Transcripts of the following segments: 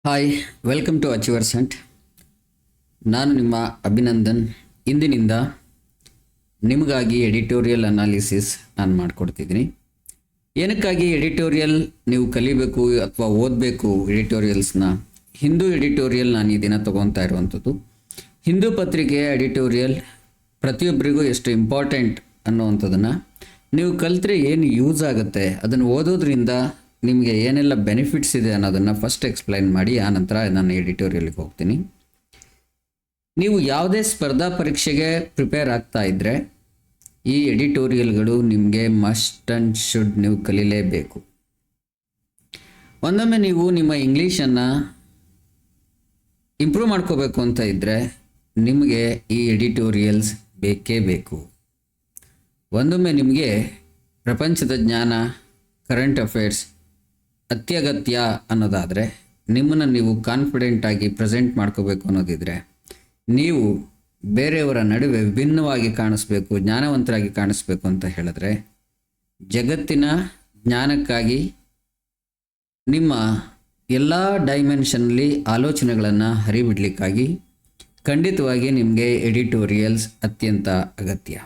Hi, welcome to Achievers Hunt. ನಾನು ನಿಮ್ಮ ಅಭಿನಂದನ್. ಇಂದಿನಿಂದ ನಿಮಗಾಗಿ ಎಡಿಟೋರಿಯಲ್ ಅನಾಲಿಸಿಸ್ ನಾನು ಮಾಡಿಕೊಡ್ತಿದ್ದೀನಿ. ಏನಕ್ಕಾಗಿ ಎಡಿಟೋರಿಯಲ್ ನೀವು ಕಲಿಬೇಕು ಅಥವಾ ಓದಬೇಕು ಎಡಿಟೋರಿಯಲ್ಸ್ನ? ಹಿಂದೂ ಎಡಿಟೋರಿಯಲ್ ನಾನು ಈ ದಿನ ತೊಗೊತಾ ಇರುವಂಥದ್ದು. ಹಿಂದೂ ಪತ್ರಿಕೆಯ ಎಡಿಟೋರಿಯಲ್ ಪ್ರತಿಯೊಬ್ಬರಿಗೂ ಎಷ್ಟು ಇಂಪಾರ್ಟೆಂಟ್ ಅನ್ನುವಂಥದ್ದನ್ನು ನೀವು ಕಲಿತ್ರೆ ಏನು ಯೂಸ್ ಆಗುತ್ತೆ, ಅದನ್ನು ಓದೋದ್ರಿಂದ ನಿಮಗೆ ಏನೆಲ್ಲ ಬೆನಿಫಿಟ್ಸ್ ಇದೆ ಅನ್ನೋದನ್ನು ಫಸ್ಟ್ ಎಕ್ಸ್ಪ್ಲೈನ್ ಮಾಡಿ ಆನಂತರ ನಾನು ಎಡಿಟೋರಿಯಲ್ಗೆ ಹೋಗ್ತೀನಿ. ನೀವು ಯಾವುದೇ ಸ್ಪರ್ಧಾ ಪರೀಕ್ಷೆಗೆ ಪ್ರಿಪೇರ್ ಆಗ್ತಾ ಇದ್ದರೆ ಈ ಎಡಿಟೋರಿಯಲ್ಗಳು ನಿಮಗೆ ಮಸ್ಟ್ ಆ್ಯಂಡ್ ಶುಡ್ ನೀವು ಕಲೀಲೇಬೇಕು. ಒಂದೊಮ್ಮೆ ನೀವು ನಿಮ್ಮ ಇಂಗ್ಲೀಷನ್ನು ಇಂಪ್ರೂವ್ ಮಾಡ್ಕೋಬೇಕು ಅಂತ ಇದ್ದರೆ ನಿಮಗೆ ಈ ಎಡಿಟೋರಿಯಲ್ಸ್ ಬೇಕೇ ಬೇಕು. ಒಂದೊಮ್ಮೆ ನಿಮಗೆ ಪ್ರಪಂಚದ ಜ್ಞಾನ, ಕರೆಂಟ್ ಅಫೇರ್ಸ್ ಅತ್ಯಗತ್ಯ ಅನ್ನೋದಾದರೆ, ನಿಮ್ಮನ್ನು ನೀವು ಕಾನ್ಫಿಡೆಂಟಾಗಿ ಪ್ರೆಸೆಂಟ್ ಮಾಡ್ಕೋಬೇಕು ಅನ್ನೋದಿದ್ರೆ, ನೀವು ಬೇರೆಯವರ ನಡುವೆ ವಿಭಿನ್ನವಾಗಿ ಕಾಣಿಸ್ಬೇಕು, ಜ್ಞಾನವಂತರಾಗಿ ಕಾಣಿಸ್ಬೇಕು ಅಂತ ಹೇಳಿದ್ರೆ, ಜಗತ್ತಿನ ಜ್ಞಾನಕ್ಕಾಗಿ ನಿಮ್ಮ ಎಲ್ಲ ಡೈಮೆನ್ಷನ್ಲಿ ಆಲೋಚನೆಗಳನ್ನು ಹರಿಬಿಡಲಿಕ್ಕಾಗಿ ಖಂಡಿತವಾಗಿ ನಿಮಗೆ ಎಡಿಟೋರಿಯಲ್ಸ್ ಅತ್ಯಂತ ಅಗತ್ಯ.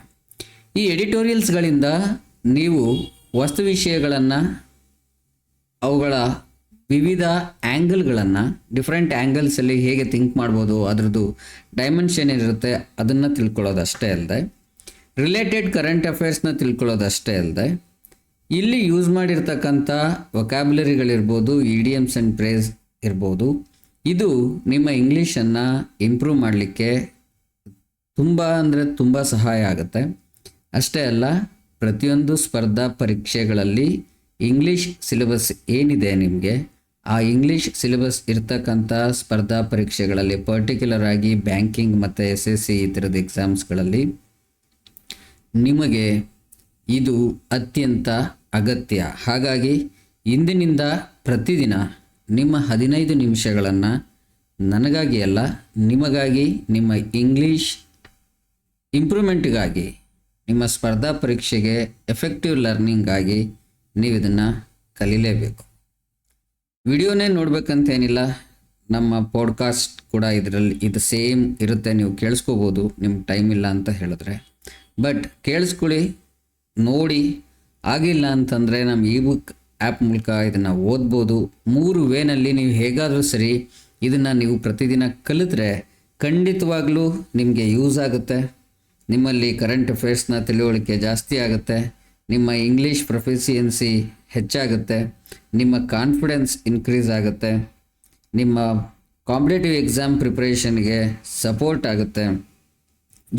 ಈ ಎಡಿಟೋರಿಯಲ್ಸ್ಗಳಿಂದ ನೀವು ವಸ್ತು ವಿಷಯಗಳನ್ನು, ಅವುಗಳ ವಿವಿಧ ಆ್ಯಂಗಲ್ಗಳನ್ನು, ಡಿಫ್ರೆಂಟ್ ಆ್ಯಂಗಲ್ಸಲ್ಲಿ ಹೇಗೆ ಥಿಂಕ್ ಮಾಡ್ಬೋದು, ಅದರದ್ದು ಡೈಮೆನ್ಷನ್ ಏನಿರುತ್ತೆ ಅದನ್ನು ತಿಳ್ಕೊಳ್ಳೋದಷ್ಟೇ ಅಲ್ಲದೆ, ರಿಲೇಟೆಡ್ ಕರೆಂಟ್ ಅಫೇರ್ಸ್ನ ತಿಳ್ಕೊಳ್ಳೋದಷ್ಟೇ ಅಲ್ಲದೆ, ಇಲ್ಲಿ ಯೂಸ್ ಮಾಡಿರ್ತಕ್ಕಂಥ ವೊಕ್ಯಾಬ್ಯುಲರಿಗಳಿರ್ಬೋದು, ಇಡಿಯಮ್ಸ್ ಆ್ಯಂಡ್ ಫ್ರೇಸ್ ಇರ್ಬೋದು, ಇದು ನಿಮ್ಮ ಇಂಗ್ಲೀಷನ್ನು ಇಂಪ್ರೂವ್ ಮಾಡಲಿಕ್ಕೆ ತುಂಬ ಸಹಾಯ ಆಗುತ್ತೆ. ಅಷ್ಟೇ ಅಲ್ಲ, ಪ್ರತಿಯೊಂದು ಸ್ಪರ್ಧಾ ಪರೀಕ್ಷೆಗಳಲ್ಲಿ ಇಂಗ್ಲೀಷ್ ಸಿಲೆಬಸ್ ಏನಿದೆ ನಿಮಗೆ, ಆ ಇಂಗ್ಲೀಷ್ ಸಿಲೆಬಸ್ ಇರ್ತಕ್ಕಂಥ ಸ್ಪರ್ಧಾ ಪರೀಕ್ಷೆಗಳಲ್ಲಿ, ಪರ್ಟಿಕ್ಯುಲರ್ ಆಗಿ ಬ್ಯಾಂಕಿಂಗ್ ಮತ್ತು SSC ಈ ಥರದ ಎಕ್ಸಾಮ್ಸ್ಗಳಲ್ಲಿ ನಿಮಗೆ ಇದು ಅತ್ಯಂತ ಅಗತ್ಯ. ಹಾಗಾಗಿ ಇಂದಿನಿಂದ ಪ್ರತಿದಿನ ನಿಮ್ಮ 15 ನಿಮಿಷಗಳನ್ನು ನನಗಾಗಿ ಅಲ್ಲ, ನಿಮಗಾಗಿ, ನಿಮ್ಮ ಇಂಗ್ಲೀಷ್ ಇಂಪ್ರೂವ್ಮೆಂಟ್ಗಾಗಿ, ನಿಮ್ಮ ಸ್ಪರ್ಧಾ ಪರೀಕ್ಷೆಗೆ ಎಫೆಕ್ಟಿವ್ ಲರ್ನಿಂಗಾಗಿ ನೀವು ಇದನ್ನು ಕಲೀಲೇಬೇಕು. ವಿಡಿಯೋನೇ ನೋಡ್ಬೇಕಂತೇನಿಲ್ಲ, ನಮ್ಮ ಪಾಡ್ಕಾಸ್ಟ್ ಕೂಡ ಇದು ಸೇಮ್ ಇರುತ್ತೆ, ನೀವು ಕೇಳಿಸ್ಕೋಬೋದು ನಿಮ್ಗೆ ಟೈಮ್ ಇಲ್ಲ ಅಂತ ಹೇಳಿದ್ರೆ. ಬಟ್ ಕೇಳಿಸ್ಕೊಳ್ಳಿ, ನೋಡಿ. ಆಗಿಲ್ಲ ಅಂತಂದರೆ ನಮ್ಮ ಇಬುಕ್ ಆ್ಯಪ್ ಮೂಲಕ ಇದನ್ನು ಓದ್ಬೋದು. 3 ವೇನಲ್ಲಿ ನೀವು ಹೇಗಾದರೂ ಸರಿ ಇದನ್ನು ನೀವು ಪ್ರತಿದಿನ ಕಲಿತ್ರೆ ಖಂಡಿತವಾಗ್ಲೂ ನಿಮಗೆ ಯೂಸ್ ಆಗುತ್ತೆ. ನಿಮ್ಮಲ್ಲಿ ಕರೆಂಟ್ ಅಫೇರ್ಸ್ನ ತಿಳುವಳಿಕೆ ಜಾಸ್ತಿ ಆಗುತ್ತೆ, ನಿಮ್ಮ ಇಂಗ್ಲೀಷ್ ಪ್ರೊಫಿಷಿಯನ್ಸಿ ಹೆಚ್ಚಾಗುತ್ತೆ, ನಿಮ್ಮ ಕಾನ್ಫಿಡೆನ್ಸ್ ಇನ್ಕ್ರೀಸ್ ಆಗುತ್ತೆ, ನಿಮ್ಮ ಕಾಂಪಿಟೇಟಿವ್ ಎಕ್ಸಾಮ್ ಪ್ರಿಪ್ರೇಷನ್ಗೆ ಸಪೋರ್ಟ್ ಆಗುತ್ತೆ.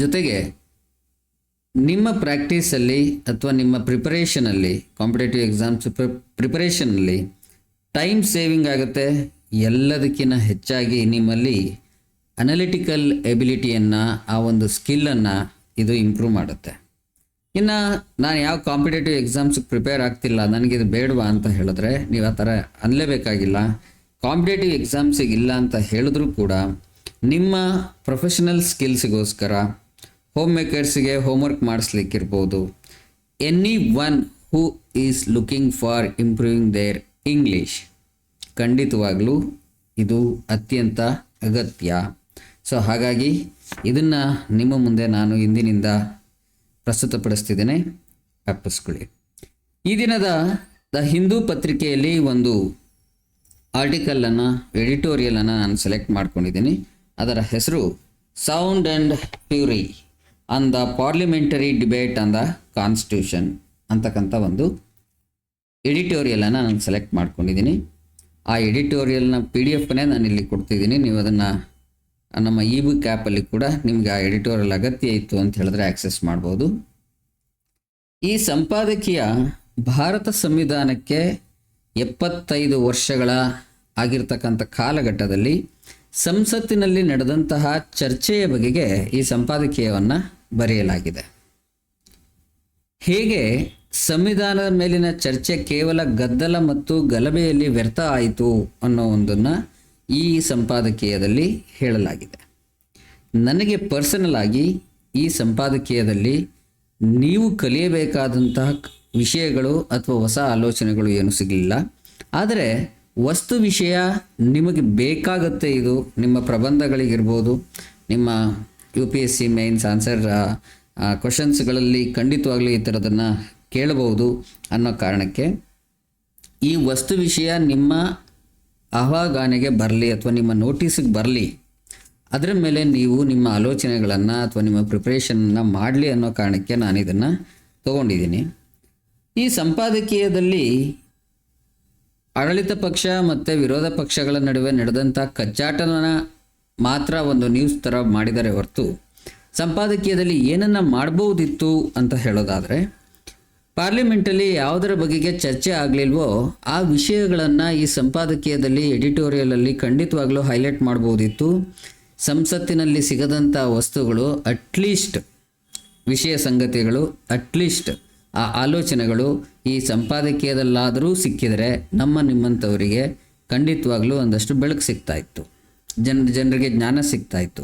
ಜೊತೆಗೆ ನಿಮ್ಮ ಪ್ರಾಕ್ಟೀಸಲ್ಲಿ ಅಥವಾ ನಿಮ್ಮ ಪ್ರಿಪರೇಷನಲ್ಲಿ, ಕಾಂಪಿಟೇಟಿವ್ ಎಕ್ಸಾಮ್ಸ್ ಪ್ರಿಪರೇಷನಲ್ಲಿ ಟೈಮ್ ಸೇವಿಂಗ್ ಆಗುತ್ತೆ. ಎಲ್ಲದಕ್ಕಿಂತ ಹೆಚ್ಚಾಗಿ ನಿಮ್ಮಲ್ಲಿ ಅನಲಿಟಿಕಲ್ ಎಬಿಲಿಟಿಯನ್ನು, ಆ ಒಂದು ಸ್ಕಿಲ್ಲನ್ನು ಇದು ಇಂಪ್ರೂವ್ ಮಾಡುತ್ತೆ. ಇನ್ನು ನಾನು ಯಾವ ಕಾಂಪಿಟೇಟಿವ್ ಎಕ್ಸಾಮ್ಸ್ಗೆ ಪ್ರಿಪೇರ್ ಆಗ್ತಿಲ್ಲ, ನನಗಿದು ಬೇಡವಾ ಅಂತ ಹೇಳಿದ್ರೆ ನೀವು ಆ ಥರ ಅನ್ನಲೇಬೇಕಾಗಿಲ್ಲ. ಕಾಂಪಿಟೇಟಿವ್ ಎಕ್ಸಾಮ್ಸಿಗೆ ಇಲ್ಲ ಅಂತ ಹೇಳಿದ್ರೂ ಕೂಡ ನಿಮ್ಮ ಪ್ರೊಫೆಷನಲ್ ಸ್ಕಿಲ್ಸ್ಗೋಸ್ಕರ ಹೋಮ್ ಮೇಕರ್ಸ್ಗೆ ಹೋಮ್ವರ್ಕ್ ಮಾಡಿಸ್ಲಿಕ್ಕಿರ್ಬೋದು, anyone who is looking for improving their English, ಖಂಡಿತವಾಗ್ಲೂ ಇದು ಅತ್ಯಂತ ಅಗತ್ಯ. ಸೊ ಹಾಗಾಗಿ ಇದನ್ನು ನಿಮ್ಮ ಮುಂದೆ ನಾನು ಇಂದಿನಿಂದ ಪ್ರಸ್ತುತಪಡಿಸ್ತಿದ್ದೇನೆ, ಅಪ್ಪಿಸ್ಕೊಳ್ಳಿ. ಈ ದಿನದ ದ ಹಿಂದೂ ಪತ್ರಿಕೆಯಲ್ಲಿ ಒಂದು ಆರ್ಟಿಕಲನ್ನು, ಎಡಿಟೋರಿಯಲನ್ನು ನಾನು ಸೆಲೆಕ್ಟ್ ಮಾಡ್ಕೊಂಡಿದ್ದೀನಿ. ಅದರ ಹೆಸರು sound and fury on the parliamentary debate on the constitution ಅಂತಕ್ಕಂಥ ಒಂದು ಎಡಿಟೋರಿಯಲನ್ನು ನಾನು ಸೆಲೆಕ್ಟ್ ಮಾಡ್ಕೊಂಡಿದ್ದೀನಿ. ಆ ಎಡಿಟೋರಿಯಲ್ನ PDF-ನೇ ನಾನು ಇಲ್ಲಿ ಕೊಡ್ತಿದ್ದೀನಿ. ನೀವು ಅದನ್ನು ನಮ್ಮ ಇಬುಕ್ ಆ್ಯಪಲ್ಲಿ ಕೂಡ ನಿಮಗೆ ಆ ಎಡಿಟೋರಿಯಲ್ ಅಗತ್ಯ ಇತ್ತು ಅಂತ ಹೇಳಿದ್ರೆ ಆಕ್ಸೆಸ್ ಮಾಡ್ಬೋದು. ಈ ಸಂಪಾದಕೀಯ ಭಾರತ ಸಂವಿಧಾನಕ್ಕೆ 75 ವರ್ಷಗಳ ಆಗಿರ್ತಕ್ಕಂಥ ಕಾಲಘಟ್ಟದಲ್ಲಿ ಸಂಸತ್ತಿನಲ್ಲಿ ನಡೆದಂತಹ ಚರ್ಚೆಯ ಬಗೆಗೆ ಈ ಸಂಪಾದಕೀಯವನ್ನು ಬರೆಯಲಾಗಿದೆ. ಹೇಗೆ ಸಂವಿಧಾನದ ಮೇಲಿನ ಚರ್ಚೆ ಕೇವಲ ಗದ್ದಲ ಮತ್ತು ಗಲಭೆಯಲ್ಲಿ ವ್ಯರ್ಥ ಆಯಿತು ಅನ್ನೋ ಒಂದನ್ನು ಈ ಸಂಪಾದಕೀಯದಲ್ಲಿ ಹೇಳಲಾಗಿದೆ. ನನಗೆ ಪರ್ಸನಲ್ ಆಗಿ ಈ ಸಂಪಾದಕೀಯದಲ್ಲಿ ನೀವು ಕಲಿಯಬೇಕಾದಂತಹ ವಿಷಯಗಳು ಅಥವಾ ಹೊಸ ಆಲೋಚನೆಗಳು ಏನು ಸಿಗಲಿಲ್ಲ. ಆದರೆ ವಸ್ತು ವಿಷಯ ನಿಮಗೆ ಬೇಕಾಗುತ್ತೆ. ಇದು ನಿಮ್ಮ ಪ್ರಬಂಧಗಳಿಗಿರ್ಬೋದು, ನಿಮ್ಮ UPSC ಮೇನ್ಸ್ ಆನ್ಸರ್ ಕ್ವಶನ್ಸ್ಗಳಲ್ಲಿ ಖಂಡಿತವಾಗ್ಲೂ ಈ ಥರದನ್ನು ಕೇಳಬಹುದು ಅನ್ನೋ ಕಾರಣಕ್ಕೆ ಈ ವಸ್ತು ವಿಷಯ ನಿಮ್ಮ ಆಹ್ವಾನಿಗೆ ಬರಲಿ ಅಥವಾ ನಿಮ್ಮ ನೋಟಿಸಿಗೆ ಬರಲಿ, ಅದರ ಮೇಲೆ ನೀವು ನಿಮ್ಮ ಆಲೋಚನೆಗಳನ್ನು ಅಥವಾ ನಿಮ್ಮ ಪ್ರಿಪ್ರೇಷನನ್ನು ಮಾಡಲಿ ಅನ್ನೋ ಕಾರಣಕ್ಕೆ ನಾನು ಇದನ್ನು ತೊಗೊಂಡಿದ್ದೀನಿ. ಈ ಸಂಪಾದಕೀಯದಲ್ಲಿ ಆಡಳಿತ ಪಕ್ಷ ಮತ್ತು ವಿರೋಧ ಪಕ್ಷಗಳ ನಡುವೆ ನಡೆದಂಥ ಕಚ್ಚಾಟನ ಮಾತ್ರ ಒಂದು ನ್ಯೂಸ್ ಥರ ಮಾಡಿದರೆ ಹೊರತು ಸಂಪಾದಕೀಯದಲ್ಲಿ ಏನನ್ನು ಮಾಡ್ಬೋದಿತ್ತು ಅಂತ ಹೇಳೋದಾದರೆ, ಪಾರ್ಲಿಮೆಂಟಲ್ಲಿ ಯಾವುದರ ಬಗೆಗೆ ಚರ್ಚೆ ಆಗಲಿಲ್ವೋ ಆ ವಿಷಯಗಳನ್ನು ಈ ಸಂಪಾದಕೀಯದಲ್ಲಿ ಎಡಿಟೋರಿಯಲಲ್ಲಿ ಖಂಡಿತವಾಗ್ಲೂ ಹೈಲೈಟ್ ಮಾಡ್ಬೋದಿತ್ತು. ಸಂಸತ್ತಿನಲ್ಲಿ ಸಿಗದಂಥ ವಸ್ತುಗಳು, ಅಟ್ಲೀಸ್ಟ್ ವಿಷಯ ಸಂಗತಿಗಳು, ಅಟ್ಲೀಸ್ಟ್ ಆ ಆಲೋಚನೆಗಳು ಈ ಸಂಪಾದಕೀಯದಲ್ಲಾದರೂ ಸಿಕ್ಕಿದರೆ ನಿಮ್ಮಂಥವರಿಗೆ ಖಂಡಿತವಾಗ್ಲೂ ಒಂದಷ್ಟು ಬೆಳಕು ಸಿಗ್ತಾಯಿತ್ತು, ಜನರಿಗೆ ಜ್ಞಾನ ಸಿಗ್ತಾಯಿತ್ತು.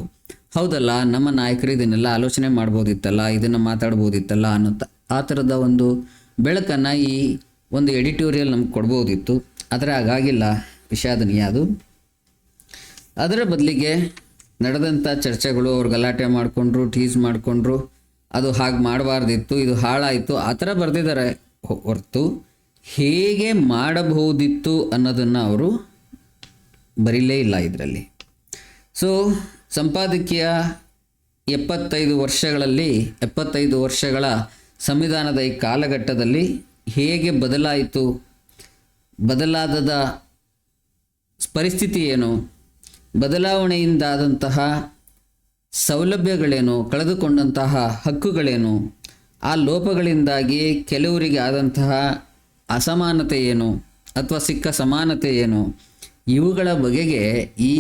ಹೌದಲ್ಲ, ನಮ್ಮ ನಾಯಕರು ಇದನ್ನೆಲ್ಲ ಆಲೋಚನೆ ಮಾಡ್ಬೋದಿತ್ತಲ್ಲ, ಇದನ್ನು ಮಾತಾಡ್ಬೋದಿತ್ತಲ್ಲ ಅನ್ನೋ ಆ ಥರದ ಒಂದು ಬೆಳಕನ್ನು ಈ ಒಂದು ಎಡಿಟೋರಿಯಲ್ ನಮ್ಗೆ ಕೊಡ್ಬೋದಿತ್ತು. ಆದರೆ ಹಾಗಾಗಿಲ್ಲ, ವಿಷಾದನೀಯ ಅದು. ಅದರ ಬದಲಿಗೆ ನಡೆದಂಥ ಚರ್ಚೆಗಳು, ಅವ್ರು ಗಲಾಟೆ ಮಾಡಿಕೊಂಡ್ರು, ಟೀಸ್ ಮಾಡಿಕೊಂಡ್ರು, ಅದು ಹಾಗೆ ಮಾಡಬಾರ್ದಿತ್ತು, ಇದು ಹಾಳಾಯಿತು, ಆ ಥರ ಬರೆದಿದ್ದಾರೆ ಹೊರತು ಹೇಗೆ ಮಾಡಬಹುದಿತ್ತು ಅನ್ನೋದನ್ನು ಅವರು ಬರೀಲೇ ಇಲ್ಲ ಇದರಲ್ಲಿ. ಸೊ ಸಂಪಾದಕೀಯ 75 ವರ್ಷಗಳ ಸಂವಿಧಾನದ ಈ ಕಾಲಘಟ್ಟದಲ್ಲಿ ಹೇಗೆ ಬದಲಾಯಿತು, ಬದಲಾದ ಪರಿಸ್ಥಿತಿ ಏನು, ಬದಲಾವಣೆಯಿಂದಾದಂತಹ ಸೌಲಭ್ಯಗಳೇನು, ಕಳೆದುಕೊಂಡಂತಹ ಹಕ್ಕುಗಳೇನು, ಆ ಲೋಪಗಳಿಂದಾಗಿ ಕೆಲವರಿಗೆ ಆದಂತಹ ಅಸಮಾನತೆ ಏನು ಅಥವಾ ಸಿಕ್ಕ ಸಮಾನತೆ ಏನು, ಇವುಗಳ ಬಗೆಗೆ ಈ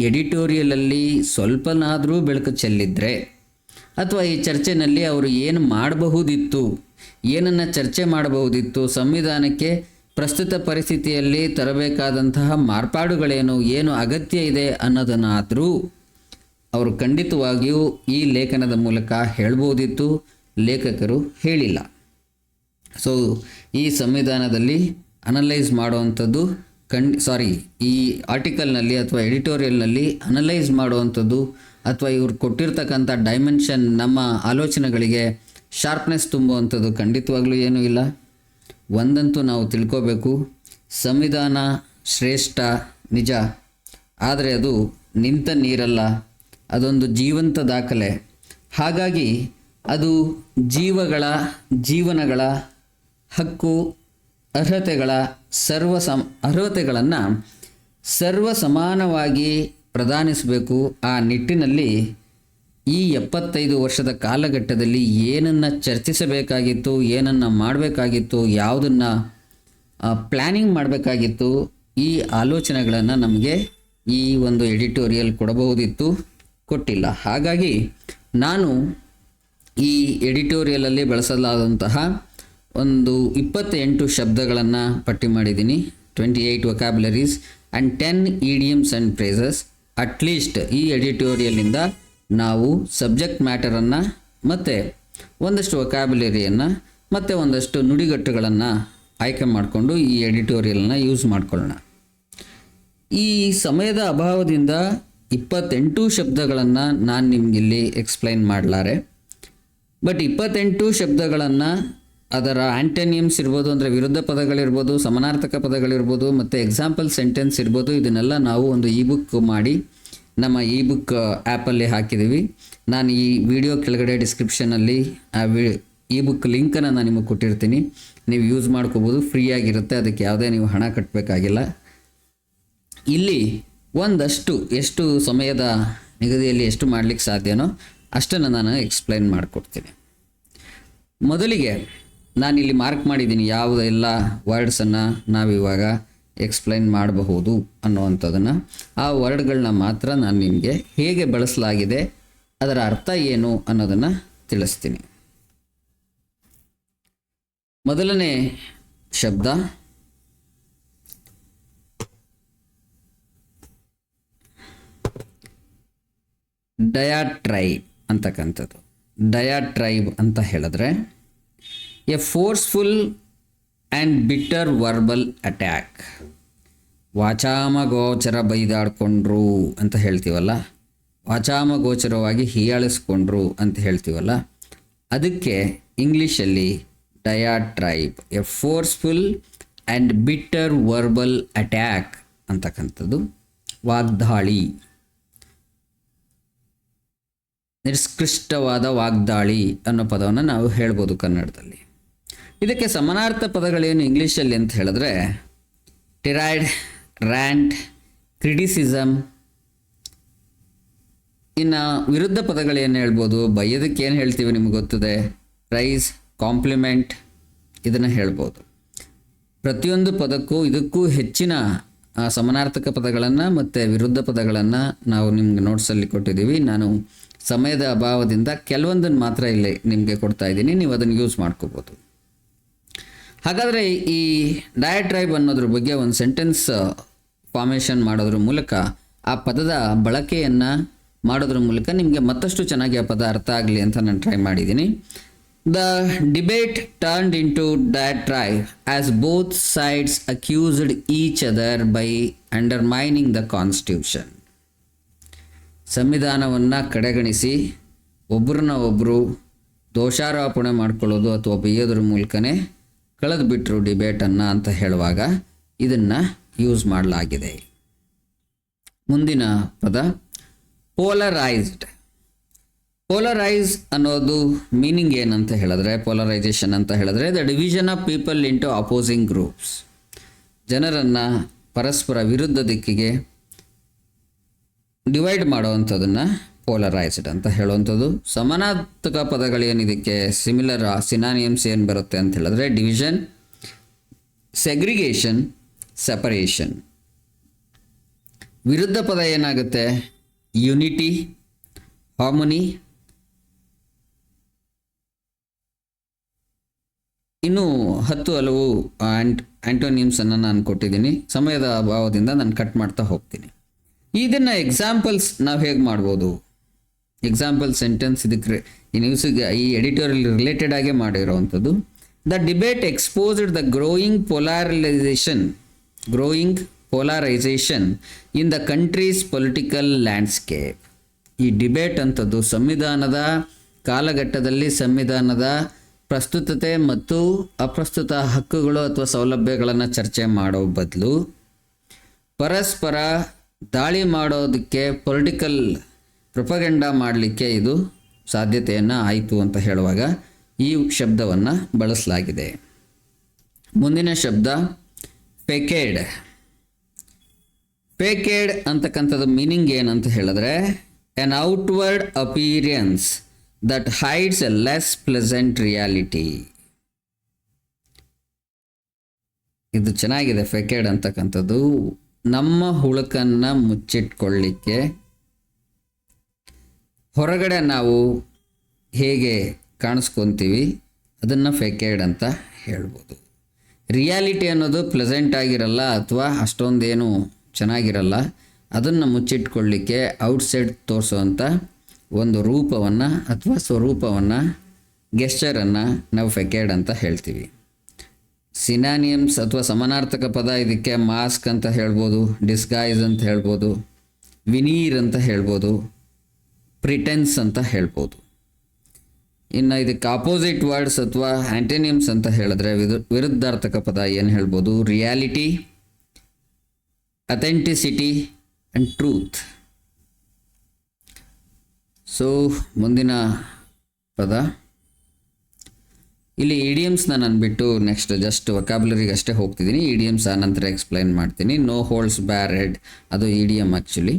ಎಡಿಟೋರಿಯಲಲ್ಲಿ ಸ್ವಲ್ಪನಾದರೂ ಬೆಳಕು ಚೆಲ್ಲಿದ್ರೆ ಅಥವಾ ಈ ಚರ್ಚೆನಲ್ಲಿ ಅವರು ಏನು ಮಾಡಬಹುದಿತ್ತು, ಏನನ್ನು ಚರ್ಚೆ ಮಾಡಬಹುದಿತ್ತು, ಸಂವಿಧಾನಕ್ಕೆ ಪ್ರಸ್ತುತ ಪರಿಸ್ಥಿತಿಯಲ್ಲಿ ತರಬೇಕಾದಂತಹ ಮಾರ್ಪಾಡುಗಳೇನು, ಏನು ಅಗತ್ಯ ಇದೆ ಅನ್ನೋದನ್ನಾದರೂ ಅವರು ಖಂಡಿತವಾಗಿಯೂ ಈ ಲೇಖನದ ಮೂಲಕ ಹೇಳ್ಬೋದಿತ್ತು. ಲೇಖಕರು ಹೇಳಿಲ್ಲ. ಸೊ ಈ ಸಂವಿಧಾನದಲ್ಲಿ ಅನಲೈಸ್ ಮಾಡುವಂಥದ್ದು ಈ ಆರ್ಟಿಕಲ್ನಲ್ಲಿ ಅಥವಾ ಎಡಿಟೋರಿಯಲ್ನಲ್ಲಿ ಅನಲೈಸ್ ಮಾಡುವಂಥದ್ದು ಅಥವಾ ಇವ್ರು ಕೊಟ್ಟಿರ್ತಕ್ಕಂಥ ಡೈಮೆನ್ಷನ್ ನಮ್ಮ ಆಲೋಚನೆಗಳಿಗೆ ಶಾರ್ಪ್ನೆಸ್ ತುಂಬುವಂಥದ್ದು ಖಂಡಿತವಾಗ್ಲೂ ಏನೂ ಇಲ್ಲ. ಒಂದಂತೂ ನಾವು ತಿಳ್ಕೋಬೇಕು, ಸಂವಿಧಾನ ಶ್ರೇಷ್ಠ ನಿಜ, ಆದರೆ ಅದು ನಿಂತ ನೀರಲ್ಲ, ಅದೊಂದು ಜೀವಂತ ದಾಖಲೆ. ಹಾಗಾಗಿ ಅದು ಜೀವನಗಳ ಹಕ್ಕು ಅರ್ಹತೆಗಳನ್ನು ಸರ್ವ ಸಮಾನವಾಗಿ ಪ್ರದಾನಿಸಬೇಕು. ಆ ನಿಟ್ಟಿನಲ್ಲಿ ಈ 75 ವರ್ಷದ ಕಾಲಘಟ್ಟದಲ್ಲಿ ಏನನ್ನು ಚರ್ಚಿಸಬೇಕಾಗಿತ್ತು, ಏನನ್ನು ಮಾಡಬೇಕಾಗಿತ್ತು, ಯಾವುದನ್ನು ಪ್ಲ್ಯಾನಿಂಗ್ ಮಾಡಬೇಕಾಗಿತ್ತು, ಈ ಆಲೋಚನೆಗಳನ್ನು ನಮಗೆ ಈ ಒಂದು ಎಡಿಟೋರಿಯಲ್ ಕೊಡಬಹುದಿತ್ತು, ಕೊಟ್ಟಿಲ್ಲ. ಹಾಗಾಗಿ ನಾನು ಈ ಎಡಿಟೋರಿಯಲಲ್ಲಿ ಬಳಸಲಾದಂತಹ ಒಂದು 28 ಶಬ್ದಗಳನ್ನು ಪಟ್ಟಿ ಮಾಡಿದ್ದೀನಿ. 28 vocabularies and 10 idioms and phrases. At least ಈ ಎಡಿಟೋರಿಯಲಿಂದ ನಾವು ಸಬ್ಜೆಕ್ಟ್ ಮ್ಯಾಟರನ್ನು ಮತ್ತು ಒಂದಷ್ಟು ವೊಕ್ಯಾಬ್ಯುಲರಿಯನ್ನು ಮತ್ತು ಒಂದಷ್ಟು ನುಡಿಗಟ್ಟುಗಳನ್ನು ಆಯ್ಕೆ ಮಾಡಿಕೊಂಡು ಈ ಎಡಿಟೋರಿಯಲ್ನ ಯೂಸ್ ಮಾಡ್ಕೊಳ್ಳೋಣ. ಈ ಸಮಯದ ಅಭಾವದಿಂದ 28 ಶಬ್ದಗಳನ್ನು ನಾನು ನಿಮಗಿಲ್ಲಿ ಎಕ್ಸ್ಪ್ಲೈನ್ ಮಾಡಲಾರೆ. ಬಟ್ 28 ಶಬ್ದಗಳನ್ನು ಅದರ ಆ್ಯಂಟೋನಿಯಮ್ಸ್ ಇರ್ಬೋದು, ಅಂದರೆ ವಿರುದ್ಧ ಪದಗಳಿರ್ಬೋದು, ಸಮಾನಾರ್ಥಕ ಪದಗಳಿರ್ಬೋದು, ಮತ್ತು ಎಕ್ಸಾಂಪಲ್ ಸೆಂಟೆನ್ಸ್ ಇರ್ಬೋದು, ಇದನ್ನೆಲ್ಲ ನಾವು ಒಂದು ಇಬುಕ್ ಮಾಡಿ ನಮ್ಮ ಇಬುಕ್ ಆ್ಯಪಲ್ಲಿ ಹಾಕಿದ್ದೀವಿ. ನಾನು ಈ ವಿಡಿಯೋ ಕೆಳಗಡೆ ಡಿಸ್ಕ್ರಿಪ್ಷನಲ್ಲಿ ಆ ಇಬುಕ್ ಲಿಂಕನ್ನು ನಾನು ನಿಮಗೆ ಕೊಟ್ಟಿರ್ತೀನಿ. ನೀವು ಯೂಸ್ ಮಾಡ್ಕೋಬೋದು, ಫ್ರೀಯಾಗಿರುತ್ತೆ, ಅದಕ್ಕೆ ಯಾವುದೇ ನೀವು ಹಣ ಕಟ್ಟಬೇಕಾಗಿಲ್ಲ. ಇಲ್ಲಿ ಒಂದಷ್ಟು ಎಷ್ಟು ಸಮಯದ ನಿಗದಿಯಲ್ಲಿ ಎಷ್ಟು ಮಾಡಲಿಕ್ಕೆ ಸಾಧ್ಯನೋ ಅಷ್ಟನ್ನು ನಾನು ಎಕ್ಸ್ಪ್ಲೈನ್ ಮಾಡಿಕೊಡ್ತೀನಿ. ಮೊದಲಿಗೆ ನಾನಿಲ್ಲಿ ಮಾರ್ಕ್ ಮಾಡಿದ್ದೀನಿ ಯಾವುದೆಲ್ಲ ವರ್ಡ್ಸನ್ನು ನಾವಿವಾಗ ಎಕ್ಸ್ಪ್ಲೈನ್ ಮಾಡಬಹುದು ಅನ್ನುವಂಥದ್ದನ್ನು. ಆ ವರ್ಡ್ಗಳನ್ನ ಮಾತ್ರ ನಾನು ನಿಮಗೆ ಹೇಗೆ ಬಳಸಲಾಗಿದೆ, ಅದರ ಅರ್ಥ ಏನು ಅನ್ನೋದನ್ನು ತಿಳಿಸ್ತೀನಿ. ಮೊದಲನೇ ಶಬ್ದ ಡಯಾಟ್ರೈಬ್ ಅಂತಕ್ಕಂಥದ್ದು. ಡಯಾಟ್ರೈಬ್ ಅಂತ ಹೇಳಿದ್ರೆ a forceful and bitter verbal attack. ವಾಚಾಮಗೋಚರ ಬೈದಾಡ್ಕೊಂಡ್ರು ಅಂತ ಹೇಳ್ತೀವಲ್ಲ, ವಾಚಾಮಗೋಚರವಾಗಿ ಹೀಯಾಳಿಸ್ಕೊಂಡ್ರು ಅಂತ ಹೇಳ್ತೀವಲ್ಲ, ಅದಕ್ಕೆ ಇಂಗ್ಲೀಷಲ್ಲಿ diatribe, a forceful and bitter verbal attack ಅಂತಕ್ಕಂಥದ್ದು, ವಾಗ್ದಾಳಿ, ನಿಷ್ಕೃಷ್ಟವಾದ ವಾಗ್ದಾಳಿ ಅನ್ನೋ ಪದವನ್ನು ನಾವು ಹೇಳ್ಬೋದು ಕನ್ನಡದಲ್ಲಿ. ಇದಕ್ಕೆ ಸಮಾನಾರ್ಥ ಪದಗಳೇನು ಇಂಗ್ಲೀಷಲ್ಲಿ ಅಂತ ಹೇಳಿದ್ರೆ ಟಿರೈಡ್, ರ್ಯಾಂಟ್, ಕ್ರಿಟಿಸಿಸಮ್. ಇನ್ನು ವಿರುದ್ಧ ಪದಗಳೇನು ಹೇಳ್ಬೋದು, ಬೈಯೋದಕ್ಕೆ ಏನು ಹೇಳ್ತೀವಿ ನಿಮ್ಗೆ ಗೊತ್ತದೆ, ಪ್ರೈಸ್, ಕಾಂಪ್ಲಿಮೆಂಟ್, ಇದನ್ನು ಹೇಳ್ಬೋದು. ಪ್ರತಿಯೊಂದು ಪದಕ್ಕೂ ಇದಕ್ಕೂ ಹೆಚ್ಚಿನ ಸಮಾನಾರ್ಥಕ ಪದಗಳನ್ನು ಮತ್ತು ವಿರುದ್ಧ ಪದಗಳನ್ನು ನಾವು ನಿಮ್ಗೆ ನೋಟ್ಸಲ್ಲಿ ಕೊಟ್ಟಿದ್ದೀವಿ. ನಾನು ಸಮಯದ ಅಭಾವದಿಂದ ಕೆಲವೊಂದನ್ನು ಮಾತ್ರ ಇಲ್ಲಿ ನಿಮಗೆ ಕೊಡ್ತಾ ಇದ್ದೀನಿ, ನೀವು ಅದನ್ನು ಯೂಸ್ ಮಾಡ್ಕೋಬೋದು. ಹಾಗಾದರೆ ಈ ಡಯಾಟ್ರೈಬ್ ಅನ್ನೋದ್ರ ಬಗ್ಗೆ ಒಂದು ಸೆಂಟೆನ್ಸ್ ಫಾರ್ಮೇಷನ್ ಮಾಡೋದ್ರ ಮೂಲಕ, ಆ ಪದದ ಬಳಕೆಯನ್ನು ಮಾಡೋದ್ರ ಮೂಲಕ ನಿಮಗೆ ಮತ್ತಷ್ಟು ಚೆನ್ನಾಗಿ ಆ ಪದ ಅರ್ಥ ಆಗಲಿ ಅಂತ ನಾನು ಟ್ರೈ ಮಾಡಿದ್ದೀನಿ. The debate turned into diatribe as both sides accused each other by undermining the constitution. ಸಂವಿಧಾನವನ್ನು ಕಡೆಗಣಿಸಿ ಒಬ್ಬರನ್ನ ಒಬ್ಬರು ದೋಷಾರೋಪಣೆ ಮಾಡ್ಕೊಳ್ಳೋದು ಅಥವಾ ಬೈಯೋದ್ರ ಮೂಲಕನೇ ಕಳೆದು ಬಿಟ್ಟರು ಡಿಬೇಟನ್ನು ಅಂತ ಹೇಳುವಾಗ ಇದನ್ನು ಯೂಸ್ ಮಾಡಲಾಗಿದೆ. ಮುಂದಿನ ಪದ ಪೋಲರೈಸ್ಡ್. ಪೋಲರೈಸ್ ಅನ್ನೋದು ಮೀನಿಂಗ್ ಏನಂತ ಹೇಳಿದ್ರೆ, ಪೋಲರೈಸೇಷನ್ ಅಂತ ಹೇಳಿದ್ರೆ the division of people into opposing groups. ಜನರನ್ನು ಪರಸ್ಪರ ವಿರುದ್ಧ ದಿಕ್ಕಿಗೆ ಡಿವೈಡ್ ಮಾಡೋವಂಥದ್ದನ್ನು ಪೋಲರೈಸ್ಡ್ ಅಂತ ಹೇಳುವಂಥದ್ದು. ಸಮಾನಾರ್ಥಕ ಪದಗಳೇನಿದಕ್ಕೆ ಸಿಮಿಲರ್ ಸಿನಾನಿಯಮ್ಸ್ ಏನು ಬರುತ್ತೆ ಅಂತ ಹೇಳಿದ್ರೆ ಡಿವಿಷನ್, ಸೆಗ್ರಿಗೇಷನ್, ಸೆಪರೇಷನ್. ವಿರುದ್ಧ ಪದ ಏನಾಗುತ್ತೆ, ಯುನಿಟಿ, ಹಾರ್ಮೋನಿ. ಇನ್ನೂ 10 ಹಲವು ಆಂಟೋನಿಯಮ್ಸನ್ನು ನಾನು ಕೊಟ್ಟಿದ್ದೀನಿ. ಸಮಯದ ಅಭಾವದಿಂದ ನಾನು ಕಟ್ ಮಾಡ್ತಾ ಹೋಗ್ತೀನಿ. ಇದನ್ನು ಎಕ್ಸಾಂಪಲ್ಸ್ ನಾವು ಹೇಗೆ ಮಾಡ್ಬೋದು, ಎಕ್ಸಾಂಪಲ್ ಸೆಂಟೆನ್ಸ್ ಇದಕ್ಕೆ ಈ ನ್ಯೂಸಿಗೆ ಈ ಎಡಿಟೋರಿಯಲ್ ರಿಲೇಟೆಡ್ ಆಗೇ ಮಾಡಿರೋವಂಥದ್ದು. The debate exposed the growing polarisation in the country's political landscape. ಈ ಡಿಬೇಟ್ ಅಂಥದ್ದು ಸಂವಿಧಾನದ ಕಾಲಘಟ್ಟದಲ್ಲಿ ಸಂವಿಧಾನದ ಪ್ರಸ್ತುತತೆ ಮತ್ತು ಅಪ್ರಸ್ತುತ ಹಕ್ಕುಗಳು ಅಥವಾ ಸೌಲಭ್ಯಗಳನ್ನು ಚರ್ಚೆ ಮಾಡೋ ಬದಲು ಪರಸ್ಪರ ದಾಳಿ ಮಾಡೋದಕ್ಕೆ, ಪೊಲಿಟಿಕಲ್ ಪ್ರೊಪಗಂಡ ಮಾಡಲಿಕ್ಕೆ ಇದು ಸಾಧ್ಯತೆಯನ್ನು ಆಯಿತು ಅಂತ ಹೇಳುವಾಗ ಈ ಶಬ್ದವನ್ನು ಬಳಸಲಾಗಿದೆ. ಮುಂದಿನ ಶಬ್ದ ಫೇಕೇಡ್. ಫೇಕೇಡ್ ಅಂತಕ್ಕಂಥದ್ದು ಮೀನಿಂಗ್ ಏನಂತ ಹೇಳಿದ್ರೆ an outward appearance that hides a less pleasant reality. ಇದು ಚೆನ್ನಾಗಿದೆ. ಫೇಕೇಡ್ ಅಂತಕ್ಕಂಥದ್ದು ನಮ್ಮ ಹುಳುಕನ್ನು ಮುಚ್ಚಿಟ್ಕೊಳ್ಳಿಕ್ಕೆ ಹೊರಗಡೆ ನಾವು ಹೇಗೆ ಕಾಣಿಸ್ಕೊತೀವಿ ಅದನ್ನು ಫೇಕೇಡ್ ಅಂತ ಹೇಳ್ಬೋದು. ರಿಯಾಲಿಟಿ ಅನ್ನೋದು ಪ್ಲೆಸೆಂಟ್ ಆಗಿರಲ್ಲ ಅಥವಾ ಅಷ್ಟೊಂದೇನು ಚೆನ್ನಾಗಿರಲ್ಲ. ಅದನ್ನು ಮುಚ್ಚಿಟ್ಕೊಳ್ಳಿಕ್ಕೆ ಔಟ್ಸೈಡ್ ತೋರಿಸುವಂಥ ಒಂದು ರೂಪವನ್ನು ಅಥವಾ ಸ್ವರೂಪವನ್ನು, ಗೆಸ್ಚರನ್ನು ನಾವು ಫೇಕೇಡ್ ಅಂತ ಹೇಳ್ತೀವಿ. ಸಿನಾನಿಯಮ್ಸ್ ಅಥವಾ ಸಮಾನಾರ್ಥಕ ಪದ ಇದಕ್ಕೆ ಮಾಸ್ಕ್ ಅಂತ ಹೇಳ್ಬೋದು, ಡಿಸ್ಗೈಸ್ ಅಂತ ಹೇಳ್ಬೋದು, ವಿನೀರ್ ಅಂತ ಹೇಳ್ಬೋದು, ಪ್ರಿಟೆನ್ಸ್ ಅಂತ ಹೇಳ್ಬೋದು. ಇನ್ನು ಇದಕ್ಕೆ ಆಪೋಸಿಟ್ ವರ್ಡ್ಸ್ ಅಥವಾ ಆಂಟೋನಿಯಮ್ಸ್ ಅಂತ ಹೇಳಿದ್ರೆ ವಿರುದ್ಧಾರ್ಥಕ ಪದ ಏನು ಹೇಳ್ಬೋದು, reality, authenticity and truth. So ಮುಂದಿನ ಪದ ಇಲ್ಲಿ ಇಡಿಯಮ್ಸ್ನ ನಾನು ಬಿಟ್ಟು ನೆಕ್ಸ್ಟ್ ಜಸ್ಟ್ ವೊಕ್ಯಾಬ್ಯುಲರಿಗೆ ಅಷ್ಟೇ ಹೋಗ್ತಿದ್ದೀನಿ. ಇಡಿಯಮ್ಸ್ ಆ ನಂತರ ಎಕ್ಸ್ಪ್ಲೈನ್ ಮಾಡ್ತೀನಿ. ನೋ ಹೋಲ್ಡ್ಸ್ ಬ್ಯಾರೆಡ್ ಅದು ಇಡಿಯಮ್ ಆ್ಯಕ್ಚುಲಿ.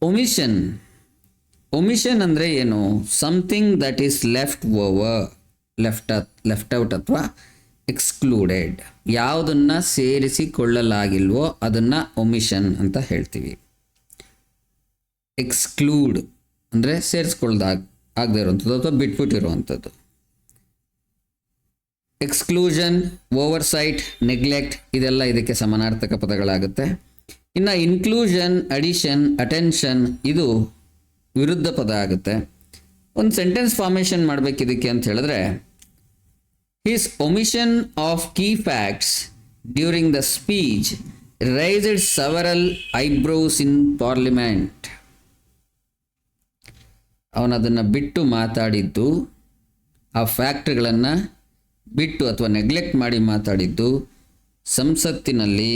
ಒಮಿಷನ್. ಒಮಿಷನ್ ಅಂದರೆ ಏನು, something that is left out ಅಥವಾ ಎಕ್ಸ್ಕ್ಲೂಡೆಡ್. ಯಾವುದನ್ನು ಸೇರಿಸಿಕೊಳ್ಳಲಾಗಿಲ್ವೋ ಅದನ್ನು ಒಮಿಷನ್ ಅಂತ ಹೇಳ್ತೀವಿ. ಎಕ್ಸ್ಕ್ಲೂಡ್ ಅಂದರೆ ಆಗದೇ ಇರುವಂಥದ್ದು ಅಥವಾ ಬಿಟ್ಬಿಟ್ಟಿರುವಂಥದ್ದು. ಎಕ್ಸ್ಕ್ಲೂಷನ್, ಓವರ್ಸೈಟ್, ನೆಗ್ಲೆಕ್ಟ್ ಇದೆಲ್ಲ ಇದಕ್ಕೆ ಸಮಾನಾರ್ಥಕ ಪದಗಳಾಗುತ್ತೆ. ಇನ್ನು ಇನ್ಕ್ಲೂಷನ್, ಅಡಿಷನ್, ಅಟೆನ್ಷನ್ ಇದು ವಿರುದ್ಧ ಪದ ಆಗುತ್ತೆ. ಒಂದು ಸೆಂಟೆನ್ಸ್ ಫಾರ್ಮೇಷನ್ ಮಾಡಬೇಕು ಇದಕ್ಕೆ ಅಂತ ಹೇಳಿದ್ರೆ his omission of key facts during the speech raised several eyebrows in parliament. ಅವನದನ್ನು ಬಿಟ್ಟು ಮಾತಾಡಿದ್ದು, ಆ ಫ್ಯಾಕ್ಟ್ರಿಗಳನ್ನು ಬಿಟ್ಟು ಅಥವಾ ನೆಗ್ಲೆಕ್ಟ್ ಮಾಡಿ ಮಾತಾಡಿದ್ದು ಸಂಸತ್ತಿನಲ್ಲಿ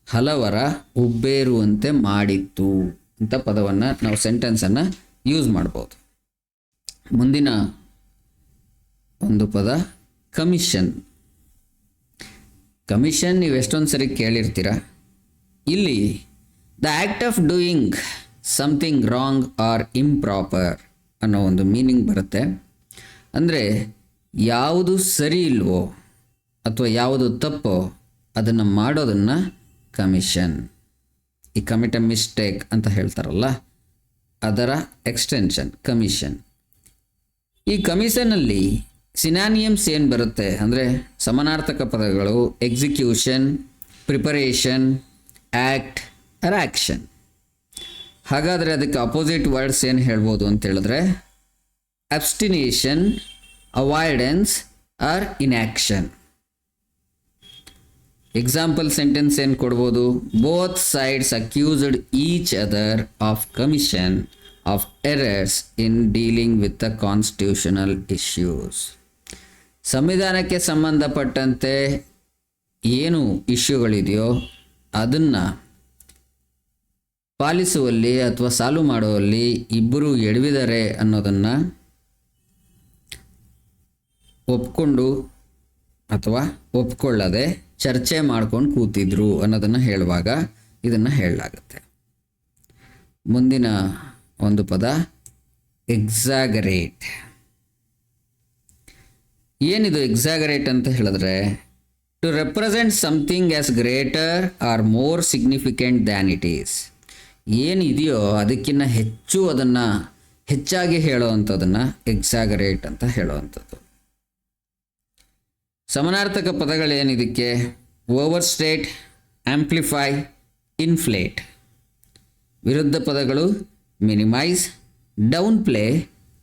ಹಲವರ ಉಬ್ಬೇರುವಂತೆ ಮಾಡಿತ್ತು ಅಂತ ಪದವನ್ನು ನಾವು ಸೆಂಟೆನ್ಸನ್ನು ಯೂಸ್ ಮಾಡ್ಬೋದು. ಮುಂದಿನ ಒಂದು ಪದ ಕಮಿಷನ್. ಕಮಿಷನ್ ನೀವು ಎಷ್ಟೊಂದು ಸರಿ ಕೇಳಿರ್ತೀರ. ಇಲ್ಲಿ the act of doing something wrong or improper ಅನ್ನೋ ಒಂದು ಮೀನಿಂಗ್ ಬರುತ್ತೆ. ಅಂದರೆ ಯಾವುದು ಸರಿ ಇಲ್ವೋ ಅಥವಾ ಯಾವುದು ತಪ್ಪೋ ಅದನ್ನು ಮಾಡೋದನ್ನು ಕಮಿಷನ್, ಈ ಕಮಿಟ್ ಎ ಮಿಸ್ಟೇಕ್ ಅಂತ ಹೇಳ್ತಾರಲ್ಲ ಅದರ ಎಕ್ಸ್ಟೆನ್ಷನ್ ಕಮಿಷನ್. ಈ ಕಮಿಷನಲ್ಲಿ ಸಿನಾನಿಯಮ್ಸ್ ಏನು ಬರುತ್ತೆ ಅಂದರೆ ಸಮಾನಾರ್ಥಕ ಪದಗಳು execution, preparation, act or action. ಹಾಗಾದರೆ ಅದಕ್ಕೆ ಅಪೋಸಿಟ್ ವರ್ಡ್ಸ್ ಏನು ಹೇಳ್ಬೋದು ಅಂತ ಹೇಳಿದ್ರೆ abstention, avoidance or inaction. Example sentence ಏನು ಕೊಡ್ಬೋದು? Both sides accused each other of commission of errors in dealing with the constitutional issues. ಸಂವಿಧಾನಕ್ಕೆ ಸಂಬಂಧಪಟ್ಟಂತೆ ಏನು ಇಶ್ಯೂಗಳಿದೆಯೋ ಅದನ್ನು ಪಾಲಿಸುವಲ್ಲಿ ಅಥವಾ ಸಾಲ್ವ್ ಮಾಡುವಲ್ಲಿ ಇಬ್ಬರು ಎಡವಿದರೆ ಅನ್ನೋದನ್ನು ಒಪ್ಕೊಂಡು ಅಥವಾ ಒಪ್ಕೊಳ್ಳದೆ ಚರ್ಚೆ ಮಾಡ್ಕೊಂಡು ಕೂತಿದ್ರು ಅನ್ನೋದನ್ನು ಹೇಳುವಾಗ ಇದನ್ನು ಹೇಳಲಾಗುತ್ತೆ. ಮುಂದಿನ ಒಂದು ಪದ ಎಕ್ಸಾಗರೇಟ್. ಏನಿದು ಎಕ್ಸಾಗರೇಟ್ ಅಂತ ಹೇಳಿದ್ರೆ to represent something as greater or more significant than it is. ಏನಿದೆಯೋ ಅದಕ್ಕಿಂತ ಹೆಚ್ಚು ಅದನ್ನು ಹೆಚ್ಚಾಗಿ ಹೇಳೋವಂಥದ್ದನ್ನು ಎಕ್ಸಾಗರೇಟ್ ಅಂತ ಹೇಳುವಂಥದ್ದು. ಸಮಾನಾರ್ಥಕ ಪದಗಳೇನಿದಕ್ಕೆ? Overstate, amplify, inflate. ವಿರುದ್ಧ ಪದಗಳು minimise, downplay,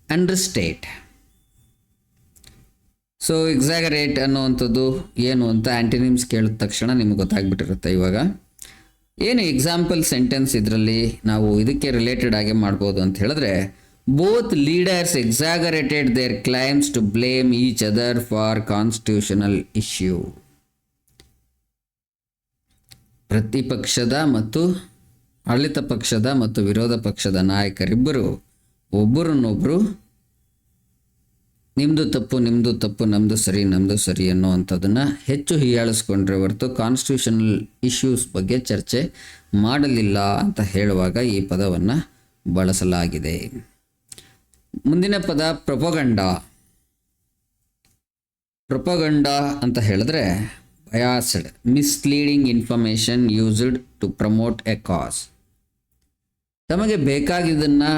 understate. So exaggerate ಅನ್ನುವಂಥದ್ದು ಏನು ಅಂತ ಆ್ಯಂಟಿನಿಮ್ಸ್ ಕೇಳಿದ ತಕ್ಷಣ ನಿಮಗೆ ಗೊತ್ತಾಗ್ಬಿಟ್ಟಿರುತ್ತೆ. ಇವಾಗ ಏನು ಎಕ್ಸಾಂಪಲ್ ಸೆಂಟೆನ್ಸ್ ಇದರಲ್ಲಿ ನಾವು ಇದಕ್ಕೆ ರಿಲೇಟೆಡ್ ಆಗಿ ಮಾಡ್ಬೋದು ಅಂತ ಹೇಳಿದ್ರೆ both leaders exaggerated their claims to blame each other for constitutional issue. ಪ್ರತಿಪಕ್ಷದ ಮತ್ತು ಆಡಳಿತ ಪಕ್ಷದ ಮತ್ತು ವಿರೋಧ ಪಕ್ಷದ ನಾಯಕರಿಬ್ಬರು ಒಬ್ಬರನ್ನೊಬ್ಬರು ನಿಮ್ಮದು ತಪ್ಪು ನಮ್ಮದು ಸರಿ ಅನ್ನೋವಂಥದ್ದನ್ನು ಹೆಚ್ಚು ಹೀಯಾಳಿಸ್ಕೊಂಡ್ರೆ ಹೊರತು ಕಾನ್ಸ್ಟಿಟ್ಯೂಷನಲ್ ಇಶ್ಯೂಸ್ ಬಗ್ಗೆ ಚರ್ಚೆ ಮಾಡಲಿಲ್ಲ ಅಂತ ಹೇಳುವಾಗ ಈ ಪದವನ್ನು ಬಳಸಲಾಗಿದೆ. ಮುಂದಿನ ಪದ ಪ್ರೊಪಗಂಡಾ. ಪ್ರೊಪಗಂಡಾ ಅಂತ ಹೇಳಿದ್ರೆ biased, misleading information used to promote a cause. ತಮಗೆ ಬೇಕಾಗಿದ್ದನ್ನು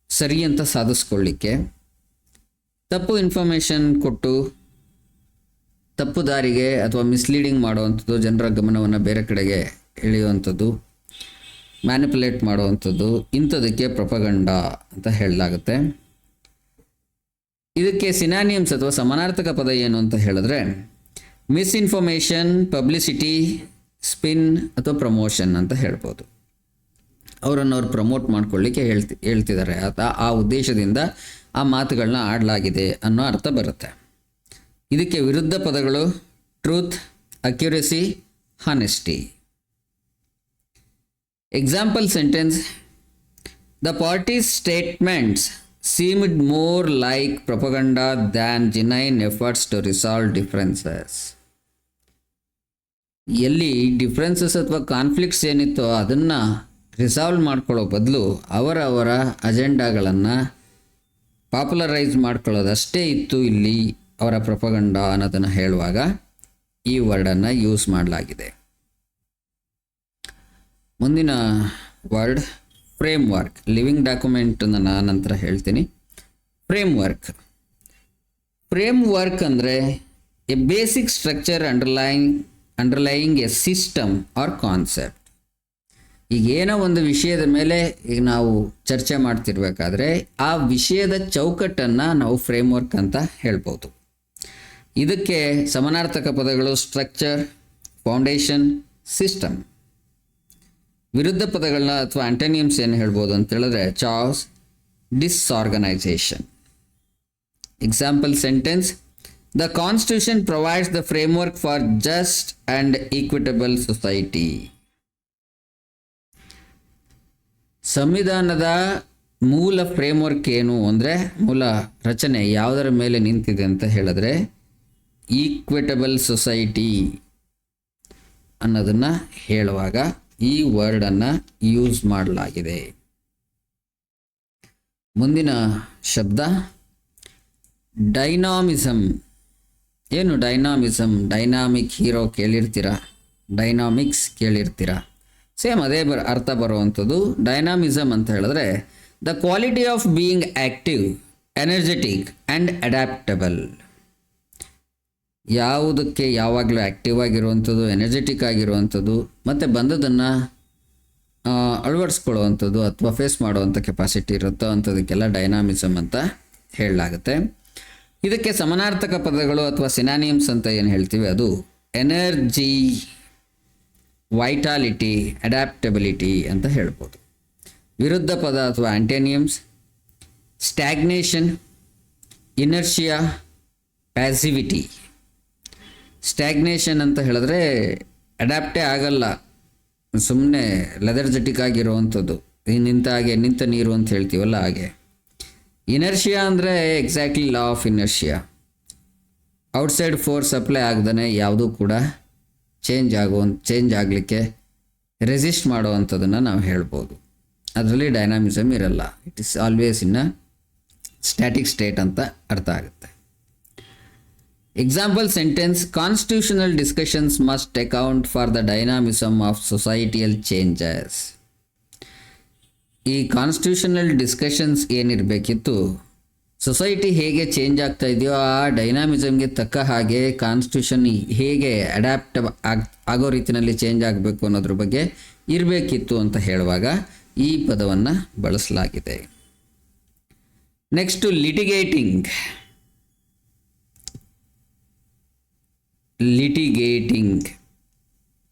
ಸರಿ ಅಂತ ಸಾಧಿಸ್ಕೊಳ್ಳಿಕ್ಕೆ ತಪ್ಪು ಇನ್ಫಾರ್ಮೇಷನ್ ಕೊಟ್ಟು ತಪ್ಪು ದಾರಿಗೆ ಅಥವಾ ಮಿಸ್ಲೀಡಿಂಗ್ ಮಾಡುವಂಥದ್ದು, ಜನರ ಗಮನವನ್ನು ಬೇರೆ ಕಡೆಗೆ ಎಳೆಯುವಂಥದ್ದು, ಮ್ಯಾನಿಪುಲೇಟ್ ಮಾಡುವಂಥದ್ದು, ಇಂಥದಕ್ಕೆ ಪ್ರೊಪಗಂಡಾ ಅಂತ ಹೇಳಲಾಗುತ್ತೆ. ಇದಕ್ಕೆ ಸಿನಾನಿಯಮ್ಸ್ ಅಥವಾ ಸಮಾನಾರ್ಥಕ ಪದ ಏನು ಅಂತ ಹೇಳಿದ್ರೆ ಮಿಸ್ಇನ್ಫಾರ್ಮೇಷನ್, ಪಬ್ಲಿಸಿಟಿ, ಸ್ಪಿನ್ ಅಥವಾ ಪ್ರಮೋಷನ್ ಅಂತ ಹೇಳ್ಬೋದು. ಅವರನ್ನು ಪ್ರಮೋಟ್ ಮಾಡ್ಕೊಳ್ಳಿಕ್ಕೆ ಹೇಳ್ತಿದ್ದಾರೆ, ಆ ಉದ್ದೇಶದಿಂದ ಆ ಮಾತುಗಳನ್ನ ಆಡಲಾಗಿದೆ ಅನ್ನೋ ಅರ್ಥ ಬರುತ್ತೆ. ಇದಕ್ಕೆ ವಿರುದ್ಧ ಪದಗಳು truth, accuracy, honesty. Example sentence the parties statements seemed more like propaganda than genuine efforts to resolve differences. ಎಲ್ಲಿ ಡಿಫ್ರೆನ್ಸಸ್ ಅಥವಾ ಕಾನ್ಫ್ಲಿಕ್ಟ್ಸ್ ಏನಿತ್ತೋ ಅದನ್ನು ರಿಸಾಲ್ವ್ ಮಾಡ್ಕೊಳ್ಳೋ ಬದಲು ಅವರ ಅಜೆಂಡಾಗಳನ್ನು ಪಾಪ್ಯುಲರೈಸ್ ಮಾಡ್ಕೊಳ್ಳೋದಷ್ಟೇ ಇತ್ತು ಇಲ್ಲಿ ಅವರ ಪ್ರೊಪಗಂಡಾ ಅನ್ನೋದನ್ನು ಹೇಳುವಾಗ ಈ ವರ್ಡನ್ನು ಯೂಸ್ ಮಾಡಲಾಗಿದೆ. ಮುಂದಿನ ವರ್ಡ್ ಫ್ರೇಮ್ ವರ್ಕ್. ಲಿವಿಂಗ್ ಡಾಕ್ಯುಮೆಂಟನ್ನು ನಾನು ನಂತರ ಹೇಳ್ತೀನಿ. ಫ್ರೇಮ್ ವರ್ಕ್ ಅಂದರೆ a basic structure underlying a system or concept. ಈಗ ಏನೋ ಒಂದು ವಿಷಯದ ಮೇಲೆ ಈಗ ನಾವು ಚರ್ಚೆ ಮಾಡ್ತಿರ್ಬೇಕಾದ್ರೆ ಆ ವಿಷಯದ ಚೌಕಟ್ಟನ್ನು ನಾವು ಫ್ರೇಮ್ ವರ್ಕ್ ಅಂತ ಹೇಳ್ಬೋದು. ಇದಕ್ಕೆ ಸಮಾನಾರ್ಥಕ ಪದಗಳು ಸ್ಟ್ರಕ್ಚರ್, ಫೌಂಡೇಶನ್, ಸಿಸ್ಟಮ್. ವಿರುದ್ಧ ಪದಗಳನ್ನ ಅಥವಾ ಆಂಟೋನಿಯಮ್ಸ್ ಏನು ಹೇಳ್ಬೋದು ಅಂತ ಹೇಳಿದ್ರೆ chaos, disorganisation. Example sentence: the constitution provides the framework for just and equitable society. ಸಂವಿಧಾನದ ಮೂಲ ಫ್ರೇಮ್ವರ್ಕ್ ಏನು ಅಂದರೆ, ಮೂಲ ರಚನೆ ಯಾವುದರ ಮೇಲೆ ನಿಂತಿದೆ ಅಂತ ಹೇಳಿದ್ರೆ ಈಕ್ವಿಟಬಲ್ ಸೊಸೈಟಿ ಅನ್ನೋದನ್ನು ಹೇಳುವಾಗ ಈ ವರ್ಡನ್ನು ಯೂಸ್ ಮಾಡಲಾಗಿದೆ. ಮುಂದಿನ ಶಬ್ದ ಡೈನಾಮಿಸಮ್. ಏನು ಡೈನಾಮಿಸಮ್? ಡೈನಾಮಿಕ್ ಹೀರೋ ಕೇಳಿರ್ತೀರ, ಡೈನಾಮಿಕ್ಸ್ ಕೇಳಿರ್ತೀರ, ಸೇಮ್ ಅದೇ ಅರ್ಥ ಬರುವಂಥದ್ದು. ಡೈನಾಮಿಸಮ್ ಅಂತ ಹೇಳಿದ್ರೆ the quality of being active, energetic and adaptable. ಯಾವುದಕ್ಕೆ ಯಾವಾಗಲೂ ಆ್ಯಕ್ಟಿವ್ ಆಗಿರುವಂಥದ್ದು, ಎನರ್ಜೆಟಿಕ್ ಆಗಿರುವಂಥದ್ದು, ಮತ್ತು ಬಂದದನ್ನು ಅಳವಡಿಸ್ಕೊಳ್ಳುವಂಥದ್ದು ಅಥವಾ ಫೇಸ್ ಮಾಡುವಂಥ ಕೆಪಾಸಿಟಿ ಇರುತ್ತೋ ಅಂಥದಕ್ಕೆಲ್ಲ ಡೈನಾಮಿಸಮ್ ಅಂತ ಹೇಳಲಾಗುತ್ತೆ. ಇದಕ್ಕೆ ಸಮಾನಾರ್ಥಕ ಪದಗಳು ಅಥವಾ ಸಿನಾನಿಯಮ್ಸ್ ಅಂತ ಏನು ಹೇಳ್ತೀವಿ ಅದು ಎನರ್ಜಿ, ವೈಟಾಲಿಟಿ, ಅಡ್ಯಾಪ್ಟಬಿಲಿಟಿ ಅಂತ ಹೇಳ್ಬೋದು. ವಿರುದ್ಧ ಪದ ಅಥವಾ ಆಂಟೋನಿಯಮ್ಸ್ ಸ್ಟ್ಯಾಗ್ನೇಷನ್, ಇನರ್ಷಿಯಾ, ಪ್ಯಾಸಿವಿಟಿ. ಸ್ಟ್ಯಾಗ್ನೇಷನ್ ಅಂತ ಹೇಳಿದ್ರೆ ಅಡ್ಯಾಪ್ಟೇ ಆಗಲ್ಲ, ಸುಮ್ಮನೆ ಲೆದರ್ಜೆಟಿಕ್ ಆಗಿರುವಂಥದ್ದು, ನಿಂತ ನೀರು ಅಂತ ಹೇಳ್ತೀವಲ್ಲ ಹಾಗೆ. ಇನರ್ಷಿಯಾ ಅಂದರೆ exactly law of inertia, outside force apply ಆಗದೇ ಯಾವುದೂ ಕೂಡ ಚೇಂಜ್ ಆಗಲಿಕ್ಕೆ ರೆಸಿಸ್ಟ್ ಮಾಡುವಂಥದ್ದನ್ನು ನಾವು ಹೇಳ್ಬೋದು. ಅದರಲ್ಲಿ ಡೈನಾಮಿಸಮ್ ಇರಲ್ಲ, it is always in a static state ಅಂತ ಅರ್ಥ ಆಗುತ್ತೆ. Example sentence: constitutional discussions must account for the dynamism of societal changes. ಈ ಕಾನ್ಸ್ಟಿಟ್ಯೂಷನಲ್ ಡಿಸ್ಕಷನ್ಸ್ ಏನಿರಬೇಕಿತ್ತು, ಸೊಸೈಟಿ ಹೇಗೆ ಚೇಂಜ್ ಆಗ್ತಾ ಇದೆಯೋ ಆ ಡೈನಾಮಿಸಮ್ಗೆ ತಕ್ಕ ಹಾಗೆ ಕಾನ್ಸ್ಟಿಟ್ಯೂಷನ್ ಹೇಗೆ ಅಡ್ಯಾಪ್ಟ್ ಆಗೋ ರೀತಿಯಲ್ಲಿ ಚೇಂಜ್ ಆಗಬೇಕು ಅನ್ನೋದ್ರ ಬಗ್ಗೆ ಇರಬೇಕಿತ್ತು ಅಂತ ಹೇಳುವಾಗ ಈ ಪದವನ್ನು ಬಳಸಲಾಗಿದೆ. Next litigating.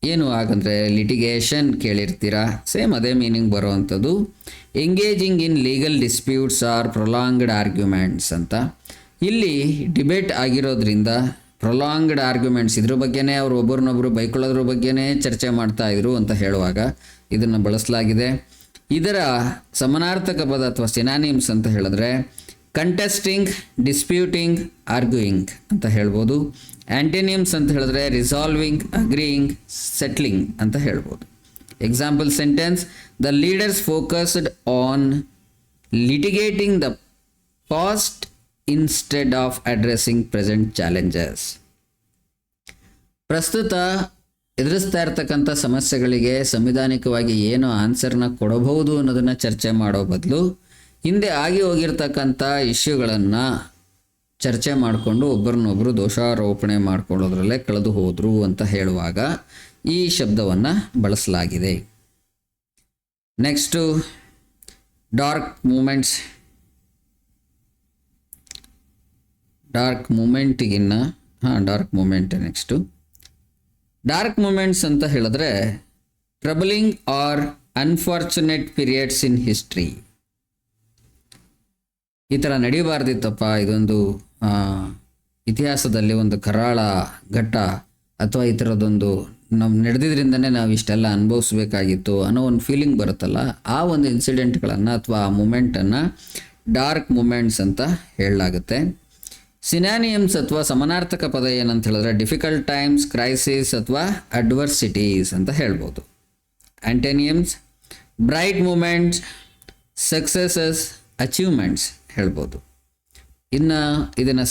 ಏನು ಹಾಗಂದರೆ ಲಿಟಿಗೇಷನ್ ಕೇಳಿರ್ತೀರ, ಸೇಮ್ ಅದೇ ಮೀನಿಂಗ್ ಬರುವಂಥದ್ದು. Engaging in legal disputes or prolonged arguments ಅಂತ. ಇಲ್ಲಿ ಡಿಬೇಟ್ ಆಗಿರೋದ್ರಿಂದ ಪ್ರೊಲಾಂಗ್ಡ್ ಆರ್ಗ್ಯುಮೆಂಟ್ಸ್, ಇದ್ರ ಬಗ್ಗೆನೇ ಅವರು ಒಬ್ಬರನ್ನೊಬ್ಬರು ಬೈಕೊಳ್ಳೋದ್ರ ಬಗ್ಗೆನೇ ಚರ್ಚೆ ಮಾಡ್ತಾಯಿದ್ರು ಅಂತ ಹೇಳುವಾಗ ಇದನ್ನು ಬಳಸಲಾಗಿದೆ. ಇದರ ಸಮಾನಾರ್ಥಕ ಪದ ಅಥವಾ ಸಿನಾನಿಮ್ಸ್ ಅಂತ ಹೇಳಿದ್ರೆ ಕಂಟೆಸ್ಟಿಂಗ್, ಡಿಸ್ಪ್ಯೂಟಿಂಗ್, ಆರ್ಗ್ಯೂಯಿಂಗ್ ಅಂತ ಹೇಳ್ಬೋದು. ಆಂಟೋನಿಯಮ್ಸ್ ಅಂತ ಹೇಳಿದ್ರೆ ರಿಸಾಲ್ವಿಂಗ್, ಅಗ್ರೀಯಿಂಗ್, ಸೆಟ್ಲಿಂಗ್ ಅಂತ ಹೇಳ್ಬೋದು. Example sentence: the leaders focused on litigating the past instead of addressing present challenges. ಪ್ರಸ್ತುತ ಎದುರಿಸ್ತಾ ಇರ್ತಕ್ಕಂಥ ಸಮಸ್ಯೆಗಳಿಗೆ ಸಂವಿಧಾನಿಕವಾಗಿ ಏನು ಆನ್ಸರ್ನ ಕೊಡಬಹುದು ಅನ್ನೋದನ್ನು ಚರ್ಚೆ ಮಾಡೋ ಬದಲು ಹಿಂದೆ ಆಗಿ ಹೋಗಿರ್ತಕ್ಕಂಥ ಇಶ್ಯೂಗಳನ್ನು ಚರ್ಚೆ ಮಾಡಿಕೊಂಡು ಒಬ್ಬರನ್ನೊಬ್ಬರು ದೋಷಾರೋಪಣೆ ಮಾಡ್ಕೊಳ್ಳೋದ್ರಲ್ಲೇ ಕಳೆದು ಹೋದರು ಅಂತ ಹೇಳುವಾಗ ಈ ಶಬ್ದವನ್ನು ಬಳಸಲಾಗಿದೆ. Next dark moments. Dark moment next dark moments ಅಂತ ಹೇಳಿದ್ರೆ troubling or unfortunate periods in history. ಈ ಥರ ನಡೀಬಾರ್ದಿತ್ತಪ್ಪ, ಇದೊಂದು ಇತಿಹಾಸದಲ್ಲಿ ಒಂದು ಕರಾಳ ಘಟ್ಟ ಅಥವಾ ಈ ಥರದೊಂದು ನಡೆದಿದ್ರಿಂದನೇ ನಾವು ಇಷ್ಟೆಲ್ಲ ಅನುಭವಿಸ್ಬೇಕಾಗಿತ್ತು ಅನ್ನೋ ಒಂದು ಫೀಲಿಂಗ್ ಬರುತ್ತಲ್ಲ, ಆ ಒಂದು ಇನ್ಸಿಡೆಂಟ್ಗಳನ್ನು ಅಥವಾ ಆ ಮೂಮೆಂಟನ್ನು ಡಾರ್ಕ್ ಮೂಮೆಂಟ್ಸ್ ಅಂತ ಹೇಳಲಾಗುತ್ತೆ. ಸಿನಾನಿಯಮ್ಸ್ ಅಥವಾ ಸಮಾನಾರ್ಥಕ ಪದ ಏನಂತ ಹೇಳಿದ್ರೆ ಡಿಫಿಕಲ್ಟ್ ಟೈಮ್ಸ್, ಕ್ರೈಸಿಸ್ ಅಥವಾ ಅಡ್ವರ್ಸಿಟೀಸ್ ಅಂತ ಹೇಳ್ಬೋದು. Antonyms bright moments, successes, achievements ಹೇಳ್ಬೋದು. ಇನ್ನು ಇದನ್ನು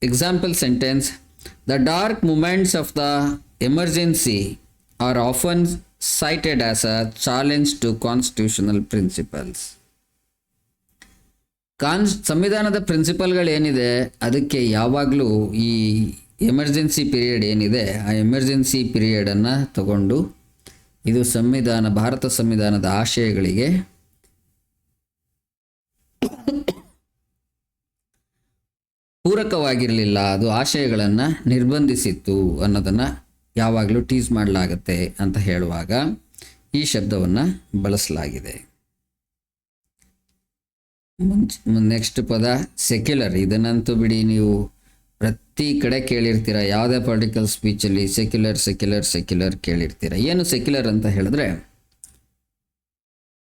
example sentence: the dark moments of the emergency are often cited as a challenge to constitutional principles. ಸಂವಿಧಾನದ ಪ್ರಿನ್ಸಿಪಲ್ಗಳೇನಿದೆ ಅದಕ್ಕೆ ಯಾವಾಗಲೂ ಈ ಎಮರ್ಜೆನ್ಸಿ ಪೀರಿಯಡ್ ಏನಿದೆ ಆ ಎಮರ್ಜೆನ್ಸಿ ಪೀರಿಯಡನ್ನು ತಗೊಂಡು ಇದು ಭಾರತ ಸಂವಿಧಾನದ ಆಶಯಗಳಿಗೆ ಪೂರಕವಾಗಿರಲಿಲ್ಲ, ಅದು ಆಶಯಗಳನ್ನು ನಿರ್ಬಂಧಿಸಿತ್ತು ಅನ್ನೋದನ್ನು ಯಾವಾಗಲೂ ಟೀಸ್ ಮಾಡಲಾಗುತ್ತೆ ಅಂತ ಹೇಳುವಾಗ ಈ ಶಬ್ದವನ್ನು ಬಳಸಲಾಗಿದೆ. ನೆಕ್ಸ್ಟ್ ಪದ ಸೆಕ್ಯುಲರ್. ಇದನ್ನಂತೂ ಬಿಡಿ, ನೀವು ಪ್ರತಿ ಕಡೆ ಕೇಳಿರ್ತೀರ. ಯಾವುದೇ ಪೊಲಿಟಿಕಲ್ ಸ್ಪೀಚಲ್ಲಿ ಸೆಕ್ಯುಲರ್ ಸೆಕ್ಯುಲರ್ ಸೆಕ್ಯುಲರ್ ಕೇಳಿರ್ತೀರ. ಏನು ಸೆಕ್ಯುಲರ್ ಅಂತ ಹೇಳಿದ್ರೆ,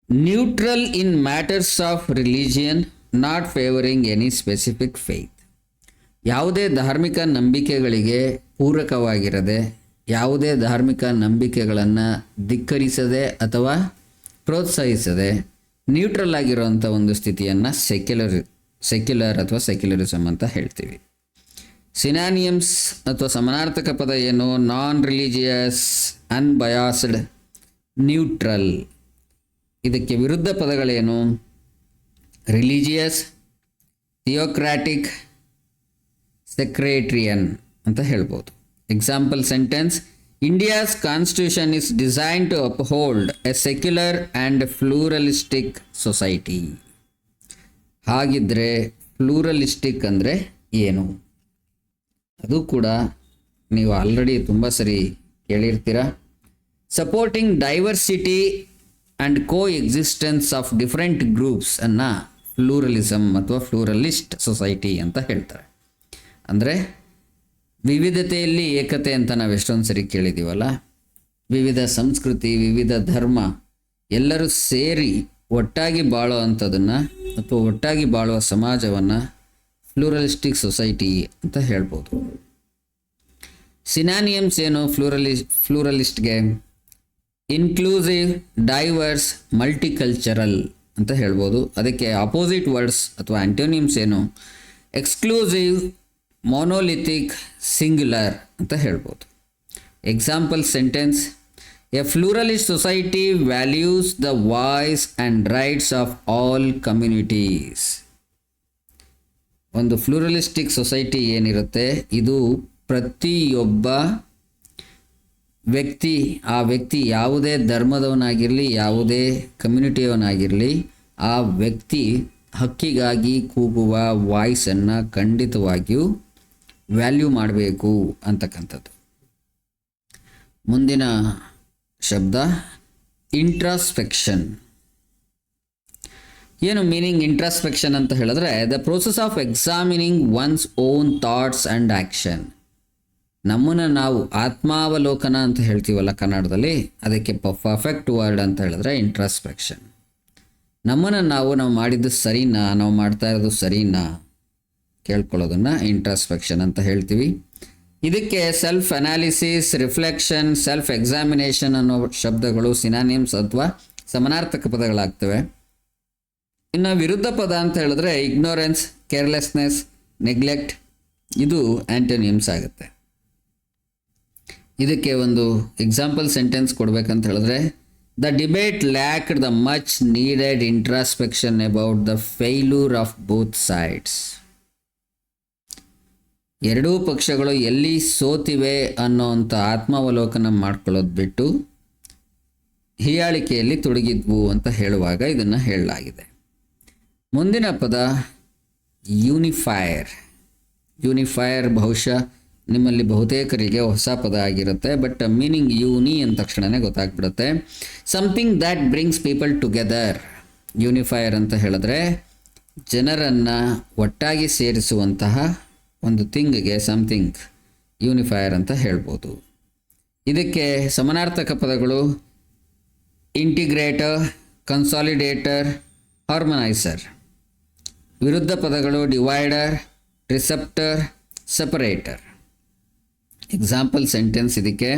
neutral in matters of religion, not favouring any specific faith. ಯಾವುದೇ ಧಾರ್ಮಿಕ ನಂಬಿಕೆಗಳಿಗೆ ಪೂರಕವಾಗಿರದೆ, ಯಾವುದೇ ಧಾರ್ಮಿಕ ನಂಬಿಕೆಗಳನ್ನು ಧಿಕ್ಕರಿಸದೆ ಅಥವಾ ಪ್ರೋತ್ಸಾಹಿಸದೆ ನ್ಯೂಟ್ರಲ್ ಆಗಿರುವಂಥ ಒಂದು ಸ್ಥಿತಿಯನ್ನು ಸೆಕ್ಯುಲರ್ ಅಥವಾ ಸೆಕ್ಯುಲರಿಸಮ್ ಅಂತ ಹೇಳ್ತೀವಿ. ಸಿನಾನಿಯಮ್ಸ್ ಅಥವಾ ಸಮಾನಾರ್ಥಕ ಪದ ಏನು? Non religious, unbiased, neutral. ಇದಕ್ಕೆ ವಿರುದ್ಧ ಪದಗಳೇನು? ರಿಲಿಜಿಯಸ್, ಥಿಯೋಕ್ರಾಟಿಕ್, ಸೆಕ್ರೇಟ್ರಿಯನ್ ಅಂತ ಹೇಳ್ಬೋದು. Example sentence: India's constitution is design to uphold a secular and pluralistic society. ಹಾಗಿದ್ರೆ ಫ್ಲೂರಲಿಸ್ಟಿಕ್ ಅಂದರೆ ಏನು? ಅದು ಕೂಡ ನೀವು ಆಲ್ರೆಡಿ ತುಂಬ ಸರಿ ಕೇಳಿರ್ತೀರ. Supporting diversity and coexistence of different groups ಅನ್ನು ಫ್ಲೂರಲಿಸಮ್ ಅಥವಾ ಫ್ಲೂರಲಿಸ್ಟ್ ಸೊಸೈಟಿ ಅಂತ ಹೇಳ್ತಾರೆ. ಅಂದರೆ ವಿವಿಧತೆಯಲ್ಲಿ ಏಕತೆ ಅಂತ ನಾವು ಎಷ್ಟೊಂದು ಸರಿ ಕೇಳಿದ್ದೀವಲ್ಲ, ವಿವಿಧ ಸಂಸ್ಕೃತಿ, ವಿವಿಧ ಧರ್ಮ ಎಲ್ಲರೂ ಸೇರಿ ಒಟ್ಟಾಗಿ ಬಾಳೋ ಅಂಥದ್ದನ್ನು ಅಥವಾ ಒಟ್ಟಾಗಿ ಬಾಳುವ ಸಮಾಜವನ್ನು ಫ್ಲೂರಲಿಸ್ಟಿಕ್ ಸೊಸೈಟಿ ಅಂತ ಹೇಳ್ಬೋದು. ಸಿನಾನಿಯಮ್ಸ್ ಏನು ಫ್ಲೂರಲಿಸ್ಟ್ಗೆ? ಇನ್ಕ್ಲೂಸಿವ್, ಡೈವರ್ಸ್, ಮಲ್ಟಿಕಲ್ಚರಲ್ ಅಂತ ಹೇಳ್ಬೋದು. ಅದಕ್ಕೆ ಆಪೋಸಿಟ್ ವರ್ಡ್ಸ್ ಅಥವಾ ಆಂಟೋನಿಮ್ಸ್ ಏನು? ಎಕ್ಸ್ಕ್ಲೂಸಿವ್, ಮೊನೋಲಿಥಿಕ್, ಸಿಂಗ್ಯುಲರ್ ಅಂತ ಹೇಳ್ಬೋದು. Example sentence: a pluralist society values the voice and rights of all communities. ಒಂದು ಫ್ಲೂರಲಿಸ್ಟಿಕ್ ಸೊಸೈಟಿ ಏನಿರುತ್ತೆ, ಇದು ಪ್ರತಿಯೊಬ್ಬ ವ್ಯಕ್ತಿ, ಆ ವ್ಯಕ್ತಿ ಯಾವುದೇ ಧರ್ಮದವನಾಗಿರಲಿ, ಯಾವುದೇ ಕಮ್ಯುನಿಟಿಯವನಾಗಿರಲಿ, ಆ ವ್ಯಕ್ತಿ ಹಕ್ಕಿಗಾಗಿ ಕೂಗುವ ವಾಯ್ಸನ್ನು ಖಂಡಿತವಾಗಿಯೂ ವ್ಯಾಲ್ಯೂ ಮಾಡಬೇಕು ಅಂತಕ್ಕಂಥದ್ದು. ಮುಂದಿನ ಶಬ್ದ ಇಂಟ್ರಾಸ್ಪೆಕ್ಷನ್. ಏನು ಮೀನಿಂಗ್ ಇಂಟ್ರಾಸ್ಪೆಕ್ಷನ್ ಅಂತ ಹೇಳಿದ್ರೆ, the process of examining one's own thoughts and action. ನಮ್ಮನ್ನು ನಾವು ಆತ್ಮಾವಲೋಕನ ಅಂತ ಹೇಳ್ತೀವಲ್ಲ ಕನ್ನಡದಲ್ಲಿ, ಅದಕ್ಕೆ ಪರ್ಫೆಕ್ಟ್ ವರ್ಡ್ ಅಂತ ಹೇಳಿದ್ರೆ ಇಂಟ್ರಾಸ್ಪೆಕ್ಷನ್. ನಮ್ಮನ್ನು ನಾವು ಮಾಡಿದ್ದು ಸರಿನಾ, ನಾವು ಮಾಡ್ತಾ ಇರೋದು ಸರಿನಾ ಕೇಳ್ಕೊಳ್ಳೋದನ್ನು ಇಂಟ್ರಾಸ್ಪೆಕ್ಷನ್ ಅಂತ ಹೇಳ್ತೀವಿ. ಇದಕ್ಕೆ self analysis, reflection, self examination ಅನ್ನೋ ಶಬ್ದಗಳು ಸಿನಾನಿಮ್ಸ್ ಅಥವಾ ಸಮಾನಾರ್ಥಕ ಪದಗಳಾಗ್ತವೆ. ಇನ್ನು ವಿರುದ್ಧ ಪದ ಅಂತ ಹೇಳಿದ್ರೆ ಇಗ್ನೋರೆನ್ಸ್, ಕೇರ್ಲೆಸ್ನೆಸ್, ನೆಗ್ಲೆಕ್ಟ್, ಇದು ಆಂಟೋನಿಮ್ಸ್ ಆಗುತ್ತೆ. ಇದಕ್ಕೆ ಒಂದು ಎಕ್ಸಾಂಪಲ್ ಸೆಂಟೆನ್ಸ್ ಕೊಡಬೇಕಂತ ಹೇಳಿದ್ರೆ, the debate lacked the much needed introspection about the failure of both sides. ಎರಡೂ ಪಕ್ಷಗಳು ಎಲ್ಲಿ ಸೋತಿವೆ ಅನ್ನೋವಂಥ ಆತ್ಮಾವಲೋಕನ ಮಾಡ್ಕೊಳ್ಳೋದು ಬಿಟ್ಟು ಹೀಯಾಳಿಕೆಯಲ್ಲಿ ತೊಡಗಿದ್ವು ಅಂತ ಹೇಳುವಾಗ ಇದನ್ನು ಹೇಳಲಾಗಿದೆ. ಮುಂದಿನ ಪದ ಯೂನಿಫೈಯರ್. ಯೂನಿಫೈಯರ್ ಬಹುಶಃ ನಿಮ್ಮಲ್ಲಿ ಬಹುತೇಕರಿಗೆ ಹೊಸ ಪದ ಆಗಿರುತ್ತೆ, ಬಟ್ ಮೀನಿಂಗ್ ಯೂನಿ ಅಂದ ತಕ್ಷಣವೇ ಗೊತ್ತಾಗ್ಬಿಡುತ್ತೆ. Something that brings people together. ಯೂನಿಫೈಯರ್ ಅಂತ ಹೇಳಿದ್ರೆ ಜನರನ್ನು ಒಟ್ಟಾಗಿ ಸೇರಿಸುವಂತಹ ಒಂದು ಥಿಂಗ್ಗೆ ಸಮಥಿಂಗ್ ಯೂನಿಫೈಯರ್ ಅಂತ ಹೇಳ್ಬೋದು. ಇದಕ್ಕೆ ಸಮಾನಾರ್ಥಕ ಪದಗಳು ಇಂಟಿಗ್ರೇಟರ್, ಕನ್ಸಾಲಿಡೇಟರ್, ಹಾರ್ಮನೈಸರ್. ವಿರುದ್ಧ ಪದಗಳು divider, receptor, separator. Example sentence ಇದಕ್ಕೆ: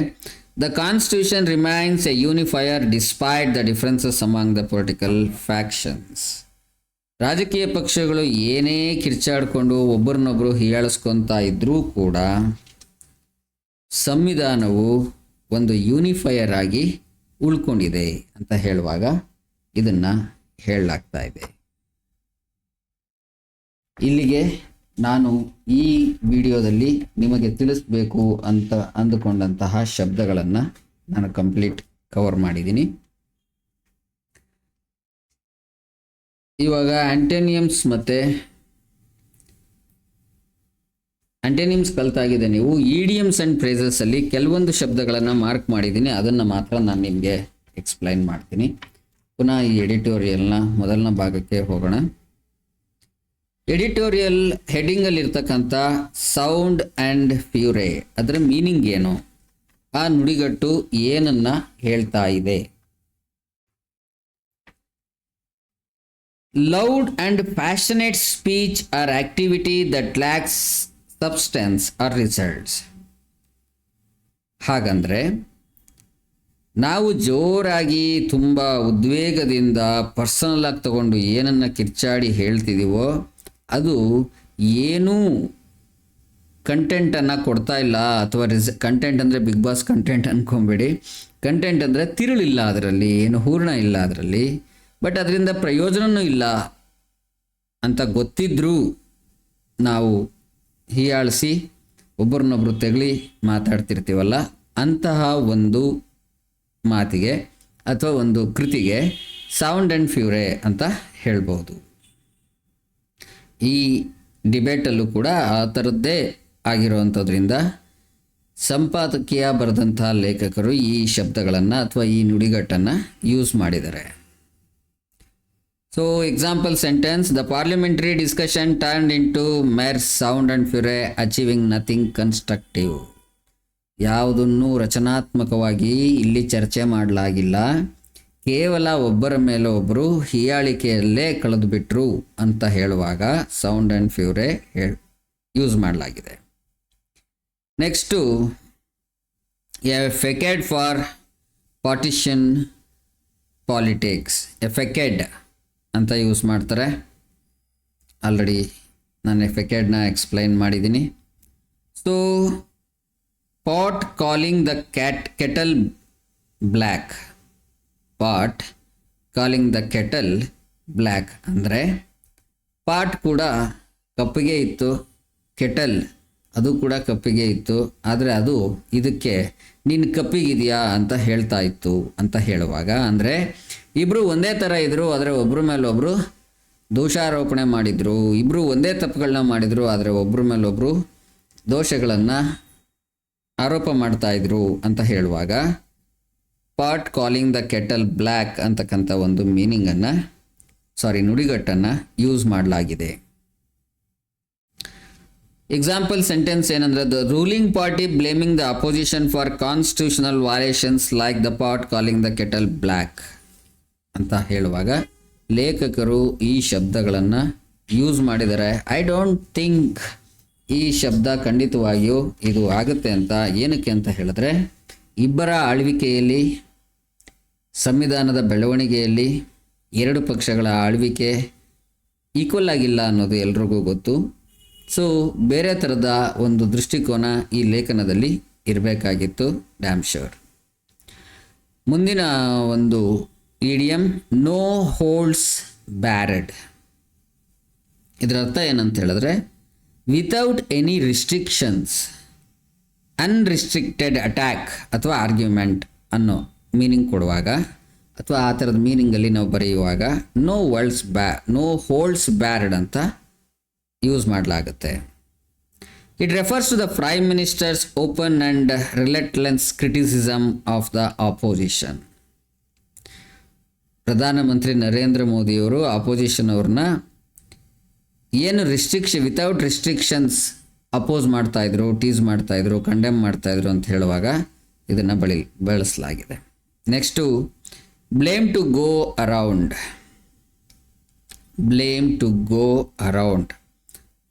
the constitution remains a unifier despite the differences among the political factions. ರಾಜಕೀಯ ಪಕ್ಷಗಳು ಏನೇ ಕಿರ್ಚಾಡಿಕೊಂಡು ಒಬ್ಬರನ್ನೊಬ್ಬರು ಹೀಯಾಳಿಸ್ಕೊತಾ ಇದ್ದರೂ ಕೂಡ ಸಂವಿಧಾನವು ಒಂದು ಯೂನಿಫೈಯರ್ ಆಗಿ ಉಳ್ಕೊಂಡಿದೆ ಅಂತ ಹೇಳುವಾಗ ಇದನ್ನು ಹೇಳಲಾಗ್ತಾ ಇದೆ. ಇಲ್ಲಿಗೆ ನಾನು ಈ ವಿಡಿಯೋದಲ್ಲಿ ನಿಮಗೆ ತಿಳಿಸ್ಬೇಕು ಅಂತ ಅಂದುಕೊಂಡಂತಹ ಶಬ್ದಗಳನ್ನು ನಾನು ಕಂಪ್ಲೀಟ್ ಕವರ್ ಮಾಡಿದ್ದೀನಿ. ಇವಾಗ ಆಂಟೋನಿಯಮ್ಸ್ ಕಲ್ತಾಗಿದೆ. ನೀವು ಇಡಿಯಮ್ಸ್ ಆ್ಯಂಡ್ ಫ್ರೇಸಸಲ್ಲಿ ಕೆಲವೊಂದು ಶಬ್ದಗಳನ್ನು ಮಾರ್ಕ್ ಮಾಡಿದ್ದೀನಿ, ಅದನ್ನು ಮಾತ್ರ ನಾನು ನಿಮಗೆ ಎಕ್ಸ್ಪ್ಲೈನ್ ಮಾಡ್ತೀನಿ. ಪುನಃ ಈ ಎಡಿಟೋರಿಯಲ್ನ ಮೊದಲನೇ ಭಾಗಕ್ಕೆ ಹೋಗೋಣ. ಎಡಿಟೋರಿಯಲ್ ಹೆಡಿಂಗಲ್ಲಿ ಇರ್ತಕ್ಕಂಥ ಸೌಂಡ್ ಆ್ಯಂಡ್ ಫ್ಯೂರೆ ಅದರ ಮೀನಿಂಗ್ ಏನು, ಆ ನುಡಿಗಟ್ಟು ಏನನ್ನ ಹೇಳ್ತಾ ಇದೆ. Loud and passionate speech or activity that lacks substance or results. ಹಾಗಂದ್ರೆ ನಾವು ಜೋರಾಗಿ ತುಂಬ ಉದ್ವೇಗದಿಂದ ಪರ್ಸನಲ್ ಆಗಿ ತಗೊಂಡು ಏನನ್ನ ಕಿರ್ಚಾಡಿ ಹೇಳ್ತಿದ್ದೀವೋ ಅದು ಏನೂ ಕಂಟೆಂಟನ್ನು ಕೊಡ್ತಾ ಇಲ್ಲ, ಅಥವಾ ಕಂಟೆಂಟ್ ಅಂದರೆ ಬಿಗ್ ಬಾಸ್ ಕಂಟೆಂಟ್ ಅಂದ್ಕೊಂಬೇಡಿ. ಕಂಟೆಂಟ್ ಅಂದರೆ ತಿರುಳಿಲ್ಲ, ಅದರಲ್ಲಿ ಏನು ಹೂರ್ಣ ಇಲ್ಲ ಅದರಲ್ಲಿ, ಬಟ್ ಅದರಿಂದ ಪ್ರಯೋಜನವೂ ಇಲ್ಲ ಅಂತ ಗೊತ್ತಿದ್ರೂ ನಾವು ಹೀಯಾಳಿಸಿ ಒಬ್ಬರನ್ನೊಬ್ಬರು ತೆಗಳಿ ಮಾತಾಡ್ತಿರ್ತೀವಲ್ಲ, ಅಂತಹ ಒಂದು ಮಾತಿಗೆ ಅಥವಾ ಒಂದು ಕೃತಿಗೆ ಸೌಂಡ್ ಆ್ಯಂಡ್ ಫ್ಯೂರೆ ಅಂತ ಹೇಳ್ಬೋದು. ಈ ಡಿಬೇಟಲ್ಲೂ ಕೂಡ ಆ ಥರದ್ದೇ ಆಗಿರುವಂಥದ್ರಿಂದ ಸಂಪಾದಕೀಯ ಬರೆದಂಥ ಲೇಖಕರು ಈ ಶಬ್ದಗಳನ್ನು ಅಥವಾ ಈ ನುಡಿಗಟ್ಟನ್ನು ಯೂಸ್ ಮಾಡಿದ್ದಾರೆ. So example sentence, the parliamentary discussion turned into mere sound and fury achieving nothing constructive. ಯಾವುದನ್ನು ರಚನಾತ್ಮಕವಾಗಿ ಇಲ್ಲಿ ಚರ್ಚೆ ಮಾಡಲಾಗಿಲ್ಲ, ಕೇವಲ ಒಬ್ಬರ ಮೇಲೆ ಒಬ್ಬರು ಹೀಯಾಳಿಕೆಯಲ್ಲೇ ಕಳೆದು ಬಿಟ್ಟರು ಅಂತ ಹೇಳುವಾಗ ಸೌಂಡ್ ಆ್ಯಂಡ್ ಫ್ಯೂರೆ ಯೂಸ್ ಮಾಡಲಾಗಿದೆ. Next effected for partition politics. Effected ಅಂತ ಯೂಸ್ ಮಾಡ್ತಾರೆ. ಆಲ್ರೆಡಿ ನಾನು ಎಫೆಕೆಡ್ನ ಎಕ್ಸ್ಪ್ಲೈನ್ ಮಾಡಿದ್ದೀನಿ. So pot calling the kettle black. Pot calling the kettle black ಅಂದರೆ ಪಾಟ್ ಕೂಡ ಕಪ್ಪಿಗೆ ಇತ್ತು, ಕೆಟಲ್ ಅದು ಕೂಡ ಕಪ್ಪಿಗೆ ಇತ್ತು, ಆದರೆ ಅದು ಇದಕ್ಕೆ ನೀನು ಕಪ್ಪಿಗಿದೆಯಾ ಅಂತ ಹೇಳ್ತಾ ಇತ್ತು ಅಂತ ಹೇಳುವಾಗ, ಅಂದರೆ ಇಬ್ಬರು ಒಂದೇ ಥರ ಇದ್ದರು, ಆದರೆ ಒಬ್ಬರ ಮೇಲೊಬ್ಬರು ದೋಷಾರೋಪಣೆ ಮಾಡಿದರು. ಇಬ್ಬರು ಒಂದೇ ತಪ್ಪುಗಳನ್ನ ಮಾಡಿದರು, ಆದರೆ ಒಬ್ಬರ ಮೇಲೊಬ್ಬರು ದೋಷಗಳನ್ನು ಆರೋಪ ಮಾಡ್ತಾಯಿದ್ರು ಅಂತ ಹೇಳುವಾಗ pot calling the kettle black ಅಂತಕ್ಕಂಥ ಒಂದು ಮೀನಿಂಗನ್ನು ನುಡಿಗಟ್ಟನ್ನು ಯೂಸ್ ಮಾಡಲಾಗಿದೆ. ಎಕ್ಸಾಂಪಲ್ ಸೆಂಟೆನ್ಸ್ ಏನಂದರೆ, the ruling party blaming the opposition for constitutional violations like the pot calling the kettle black ಅಂತ ಹೇಳುವಾಗ ಲೇಖಕರು ಈ ಶಬ್ದಗಳನ್ನು ಯೂಸ್ ಮಾಡಿದ್ದಾರೆ. ಐ ಡೋಂಟ್ ಥಿಂಕ್ ಈ ಶಬ್ದ ಖಂಡಿತವಾಗಿಯೂ ಇದು ಆಗುತ್ತೆ ಅಂತ. ಏನಕ್ಕೆ ಅಂತ ಹೇಳಿದ್ರೆ, ಇಬ್ಬರ ಆಳ್ವಿಕೆಯಲ್ಲಿ, ಸಂವಿಧಾನದ ಬೆಳವಣಿಗೆಯಲ್ಲಿ ಎರಡು ಪಕ್ಷಗಳ ಆಳ್ವಿಕೆ ಈಕ್ವಲ್ ಆಗಿಲ್ಲ ಅನ್ನೋದು ಎಲ್ರಿಗೂ ಗೊತ್ತು. ಸೊ ಬೇರೆ ಥರದ ಒಂದು ದೃಷ್ಟಿಕೋನ ಈ ಲೇಖನದಲ್ಲಿ ಇರಬೇಕಾಗಿತ್ತು, ಡ್ಯಾಮ್ ಶ್ಯೂರ್. ಮುಂದಿನ ಒಂದು ಇಡಿಯಮ್, ನೋ ಹೋಲ್ಡ್ಸ್ ಬ್ಯಾರೆಡ್. ಇದರ ಅರ್ಥ ಏನಂತ ಹೇಳಿದ್ರೆ, without any restrictions, unrestricted attack ಅಥವಾ ಆರ್ಗ್ಯುಮೆಂಟ್ ಅನ್ನೋ ಮೀನಿಂಗ್ ಕೊಡುವಾಗ, ಅಥವಾ ಆ ಥರದ ಮೀನಿಂಗಲ್ಲಿ ನಾವು ಬರೆಯುವಾಗ ನೋ ಹೋಲ್ಡ್ಸ್ ಬ್ಯಾರೆಡ್ ಅಂತ ಯೂಸ್ ಮಾಡಲಾಗುತ್ತೆ. It refers to the prime minister's open and relentless criticism of the opposition. ಪ್ರಧಾನಮಂತ್ರಿ ನರೇಂದ್ರ ಮೋದಿಯವರು ಆಪೋಸಿಷನ್ ಅವ್ರನ್ನ ಏನು ವಿತೌಟ್ ರಿಸ್ಟ್ರಿಕ್ಷನ್ಸ್ ಅಪೋಸ್ ಮಾಡ್ತಾಯಿದ್ರು, ಟೀಸ್ ಮಾಡ್ತಾಯಿದ್ರು, ಕಂಡೆಮ್ ಮಾಡ್ತಾಯಿದ್ರು ಅಂತ ಹೇಳುವಾಗ ಇದನ್ನು ಬಳಸಲಾಗಿದೆ. Next blame to go around. Blame to go around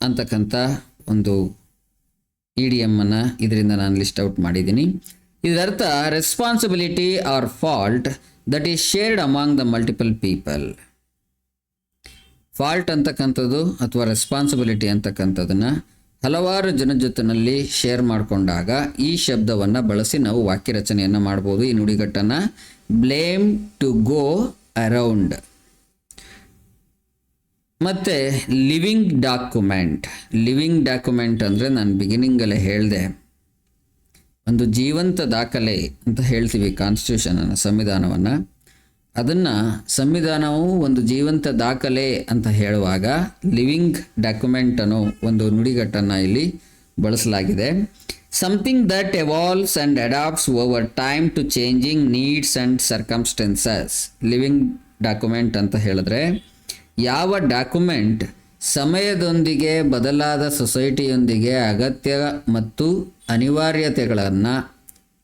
ಅಂತಕ್ಕಂಥ ಒಂದು ಇಡಿಯಮ್ಮನ್ನು ಇದರಿಂದ ನಾನು ಲಿಸ್ಟ್ ಔಟ್ ಮಾಡಿದ್ದೀನಿ. ಇದರರ್ಥ responsibility or fault that is shared among the multiple people. Fault ಅಂತಕ್ಕಂಥದ್ದು ಅಥವಾ ರೆಸ್ಪಾನ್ಸಿಬಿಲಿಟಿ ಅಂತಕ್ಕಂಥದ್ದನ್ನು ಹಲವಾರು ಜನ ಜೊತೆಯಲ್ಲಿ ಶೇರ್ ಮಾಡಿಕೊಂಡಾಗ ಈ ಶಬ್ದವನ್ನು ಬಳಸಿ ನಾವು ವಾಕ್ಯ ರಚನೆಯನ್ನು ಮಾಡ್ಬೋದು. ಈ ನುಡಿಗಟ್ಟನ್ನು ಬ್ಲೇಮ್ ಟು ಗೋ ಅರೌಂಡ್. ಮತ್ತು ಲಿವಿಂಗ್ ಡಾಕ್ಯುಮೆಂಟ್ ಅಂದರೆ ನಾನು ಬಿಗಿನಿಂಗಲ್ಲೇ ಹೇಳಿದೆ, ಒಂದು ಜೀವಂತ ದಾಖಲೆ ಅಂತ ಹೇಳ್ತೀವಿ ಕಾನ್ಸ್ಟಿಟ್ಯೂಷನನ್ನು, ಸಂವಿಧಾನವನ್ನು. ಅದನ್ನು ಸಂವಿಧಾನವು ಒಂದು ಜೀವಂತ ದಾಖಲೆ ಅಂತ ಹೇಳುವಾಗ ಲಿವಿಂಗ್ ಡಾಕ್ಯುಮೆಂಟ್ ಅನ್ನೋ ಒಂದು ನುಡಿಗಟ್ಟನ್ನು ಇಲ್ಲಿ ಬಳಸಲಾಗಿದೆ. Something that evolves and adapts over time to changing needs and circumstances. Living document ಅಂತ ಹೇಳಿದ್ರೆ ಯಾವ ಡಾಕ್ಯುಮೆಂಟ್ ಸಮಯದೊಂದಿಗೆ ಬದಲಾದ ಸೊಸೈಟಿಯೊಂದಿಗೆ ಮತ್ತು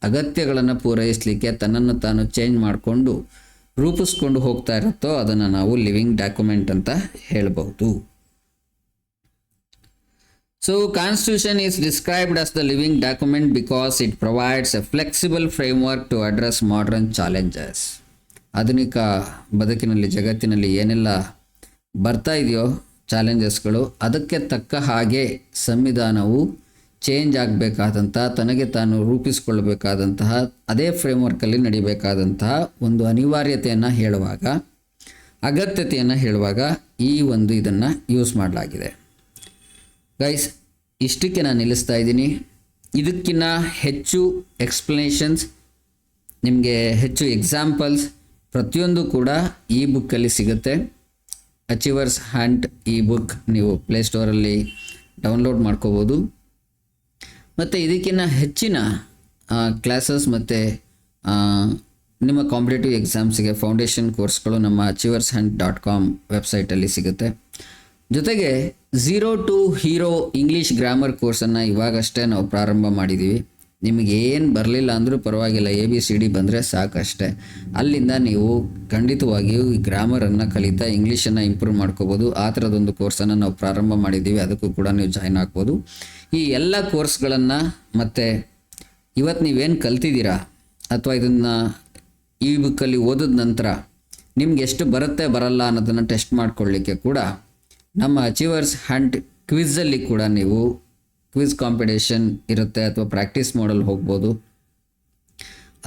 ಅಗತ್ಯಗಳನ್ನು ಪೂರೈಸಲಿಕ್ಕೆ ತನ್ನನ್ನು ತಾನು ಚೇಂಜ್ ಮಾಡಿಕೊಂಡು ರೂಪಿಸ್ಕೊಂಡು ಹೋಗ್ತಾ ಇರುತ್ತೋ ಅದನ್ನು ನಾವು ಲಿವಿಂಗ್ ಡಾಕ್ಯುಮೆಂಟ್ ಅಂತ ಹೇಳ್ಬೋದು. So Constitution is described as the living document because it provides a flexible framework to address modern challenges. ಆಧುನಿಕ ಬದುಕಿನಲ್ಲಿ ಜಗತ್ತಿನಲ್ಲಿ ಏನೆಲ್ಲ ಬರ್ತಾ ಇದೆಯೋ ಚಾಲೆಂಜಸ್ಗಳು, ಅದಕ್ಕೆ ತಕ್ಕ ಹಾಗೆ ಸಂವಿಧಾನವು ಚೇಂಜ್ ಆಗಬೇಕಾದಂತಹ, ತನಗೆ ತಾನು ರೂಪಿಸಿಕೊಳ್ಳಬೇಕಾದಂತಹ, ಅದೇ ಫ್ರೇಮ್ವರ್ಕಲ್ಲಿ ನಡಿಬೇಕಾದಂತಹ ಒಂದು ಅನಿವಾರ್ಯತೆಯನ್ನು ಹೇಳುವಾಗ, ಅಗತ್ಯತೆಯನ್ನು ಹೇಳುವಾಗ ಈ ಒಂದು ಇದನ್ನು ಯೂಸ್ ಮಾಡಲಾಗಿದೆ. ಗೈಸ್, ಇಷ್ಟಕ್ಕೆ ನಾನು ನಿಲ್ಲಿಸ್ತಾ ಇದ್ದೀನಿ. ಇದಕ್ಕಿಂತ ಹೆಚ್ಚು ಎಕ್ಸ್ಪ್ಲನೇಷನ್ಸ್, ನಿಮಗೆ ಹೆಚ್ಚು ಎಕ್ಸಾಂಪಲ್ಸ್ ಪ್ರತಿಯೊಂದು ಕೂಡ ಈ ಬುಕ್ಕಲ್ಲಿ ಸಿಗುತ್ತೆ. ಅಚೀವರ್ಸ್ ಹಂಟ್ ಈ ಬುಕ್ ನೀವು ಪ್ಲೇಸ್ಟೋರಲ್ಲಿ ಡೌನ್ಲೋಡ್ ಮಾಡ್ಕೋಬೋದು. ಮತ್ತು ಇದಕ್ಕಿಂತ ಹೆಚ್ಚಿನ ಕ್ಲಾಸಸ್ ಮತ್ತು ನಿಮ್ಮ ಕಾಂಪಿಟೇಟಿವ್ ಎಕ್ಸಾಮ್ಸ್ಗೆ ಫೌಂಡೇಶನ್ ಕೋರ್ಸ್ಗಳು ನಮ್ಮ achievers.com ವೆಬ್ಸೈಟಲ್ಲಿ ಸಿಗುತ್ತೆ. ಜೊತೆಗೆ 0 to ಹೀರೋ ಇಂಗ್ಲೀಷ್ ಗ್ರಾಮರ್ ಕೋರ್ಸನ್ನು ಇವಾಗಷ್ಟೇ ನಾವು ಪ್ರಾರಂಭ ಮಾಡಿದ್ದೀವಿ. ನಿಮಗೆ ಏನು ಬರಲಿಲ್ಲ ಅಂದರೂ ಪರವಾಗಿಲ್ಲ, ABCD ಬಂದರೆ ಸಾಕಷ್ಟೇ. ಅಲ್ಲಿಂದ ನೀವು ಖಂಡಿತವಾಗಿಯೂ ಈ ಗ್ರಾಮರನ್ನು ಕಲಿತಾ ಇಂಗ್ಲೀಷನ್ನು ಇಂಪ್ರೂವ್ ಮಾಡ್ಕೋಬೋದು. ಆ ಥರದೊಂದು ಕೋರ್ಸನ್ನು ನಾವು ಪ್ರಾರಂಭ ಮಾಡಿದ್ದೀವಿ, ಅದಕ್ಕೂ ಕೂಡ ನೀವು ಜಾಯ್ನ್ ಆಗ್ಬೋದು. ಈ ಎಲ್ಲ ಕೋರ್ಸ್ಗಳನ್ನು ಮತ್ತು ಇವತ್ತು ನೀವೇನು ಕಲ್ತಿದ್ದೀರಾ ಅಥವಾ ಇದನ್ನು ಈ ಬುಕ್ಕಲ್ಲಿ ಓದಿದ ನಂತರ ನಿಮ್ಗೆ ಎಷ್ಟು ಬರುತ್ತೆ ಬರಲ್ಲ ಅನ್ನೋದನ್ನು ಟೆಸ್ಟ್ ಮಾಡ್ಕೊಳ್ಳಿಕ್ಕೆ ಕೂಡ ನಮ್ಮ ಅಚೀವರ್ಸ್ ಹಂಟ್ ಕ್ವಿಝಲ್ಲಿ ಕೂಡ ನೀವು ಕ್ವಿಝ್ ಕಾಂಪಿಟೇಷನ್ ಇರುತ್ತೆ ಅಥವಾ ಪ್ರಾಕ್ಟೀಸ್ ಮಾಡಲು ಹೋಗ್ಬೋದು.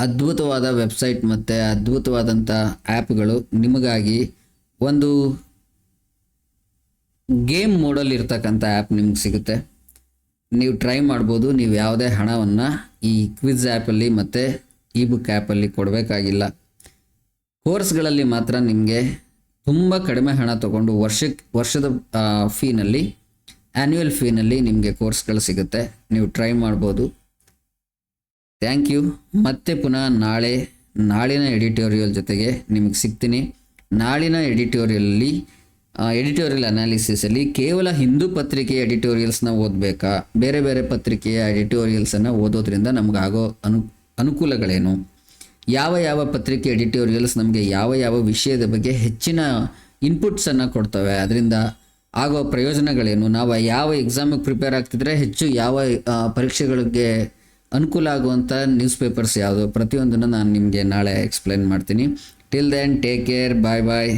ಅದ್ಭುತವಾದ ವೆಬ್ಸೈಟ್ ಮತ್ತು ಅದ್ಭುತವಾದಂಥ ಆ್ಯಪ್ಗಳು ನಿಮಗಾಗಿ ಒಂದು ಗೇಮ್ ಮೋಡಲ್ಲಿ ಇರ್ತಕ್ಕಂಥ ಆ್ಯಪ್ ನಿಮ್ಗೆ ಸಿಗುತ್ತೆ. ನೀವು ಟ್ರೈ ಮಾಡ್ಬೋದು. ನೀವು ಯಾವುದೇ ಹಣವನ್ನು ಈ ಕ್ವಿಝ್ ಆ್ಯಪಲ್ಲಿ ಮತ್ತು ಈ ಬುಕ್ ಆ್ಯಪಲ್ಲಿ ಕೊಡಬೇಕಾಗಿಲ್ಲ. ಕೋರ್ಸ್ಗಳಲ್ಲಿ ಮಾತ್ರ ನಿಮಗೆ ತುಂಬ ಕಡಿಮೆ ಹಣ ತೊಗೊಂಡು ವರ್ಷದ ಫೀನಲ್ಲಿ, ಆ್ಯನ್ಯುವಲ್ ಫೀನಲ್ಲಿ ನಿಮಗೆ ಕೋರ್ಸ್ಗಳು ಸಿಗುತ್ತೆ. ನೀವು ಟ್ರೈ ಮಾಡ್ಬೋದು. Thank you. ಮತ್ತೆ ಪುನಃ ನಾಳಿನ ಎಡಿಟೋರಿಯಲ್ ಜೊತೆಗೆ ನಿಮಗೆ ಸಿಗ್ತೀನಿ. ನಾಳಿನ ಎಡಿಟೋರಿಯಲ್ ಅನಾಲಿಸಿಸಲ್ಲಿ ಕೇವಲ ಹಿಂದೂ ಪತ್ರಿಕೆಯ ಎಡಿಟೋರಿಯಲ್ಸ್ನ ಓದಬೇಕಾ, ಬೇರೆ ಬೇರೆ ಪತ್ರಿಕೆಯ ಎಡಿಟೋರಿಯಲ್ಸನ್ನು ಓದೋದ್ರಿಂದ ನಮಗಾಗೋ ಅನುಕೂಲಗಳೇನು, ಯಾವ ಪತ್ರಿಕೆ ಎಡಿಟೋರಿಯಲ್ಸ್ ನಮಗೆ ಯಾವ ವಿಷಯದ ಬಗ್ಗೆ ಹೆಚ್ಚಿನ ಇನ್ಪುಟ್ಸನ್ನು ಕೊಡ್ತವೆ, ಅದರಿಂದ ಆಗೋ ಪ್ರಯೋಜನಗಳೇನು, ನಾವು ಯಾವ ಎಕ್ಸಾಮಿಗೆ ಪ್ರಿಪೇರ್ ಆಗ್ತಿದ್ರೆ ಹೆಚ್ಚು ಯಾವ ಪರೀಕ್ಷೆಗಳಿಗೆ ಅನುಕೂಲ ಆಗುವಂಥ ನ್ಯೂಸ್ ಪೇಪರ್ಸ್ ಯಾವುದು, ಪ್ರತಿಯೊಂದನ್ನು ನಾನು ನಿಮಗೆ ನಾಳೆ ಎಕ್ಸ್ಪ್ಲೈನ್ ಮಾಡ್ತೀನಿ. ಟಿಲ್ ದೆನ್ ಟೇಕ್ ಕೇರ್, ಬಾಯ್.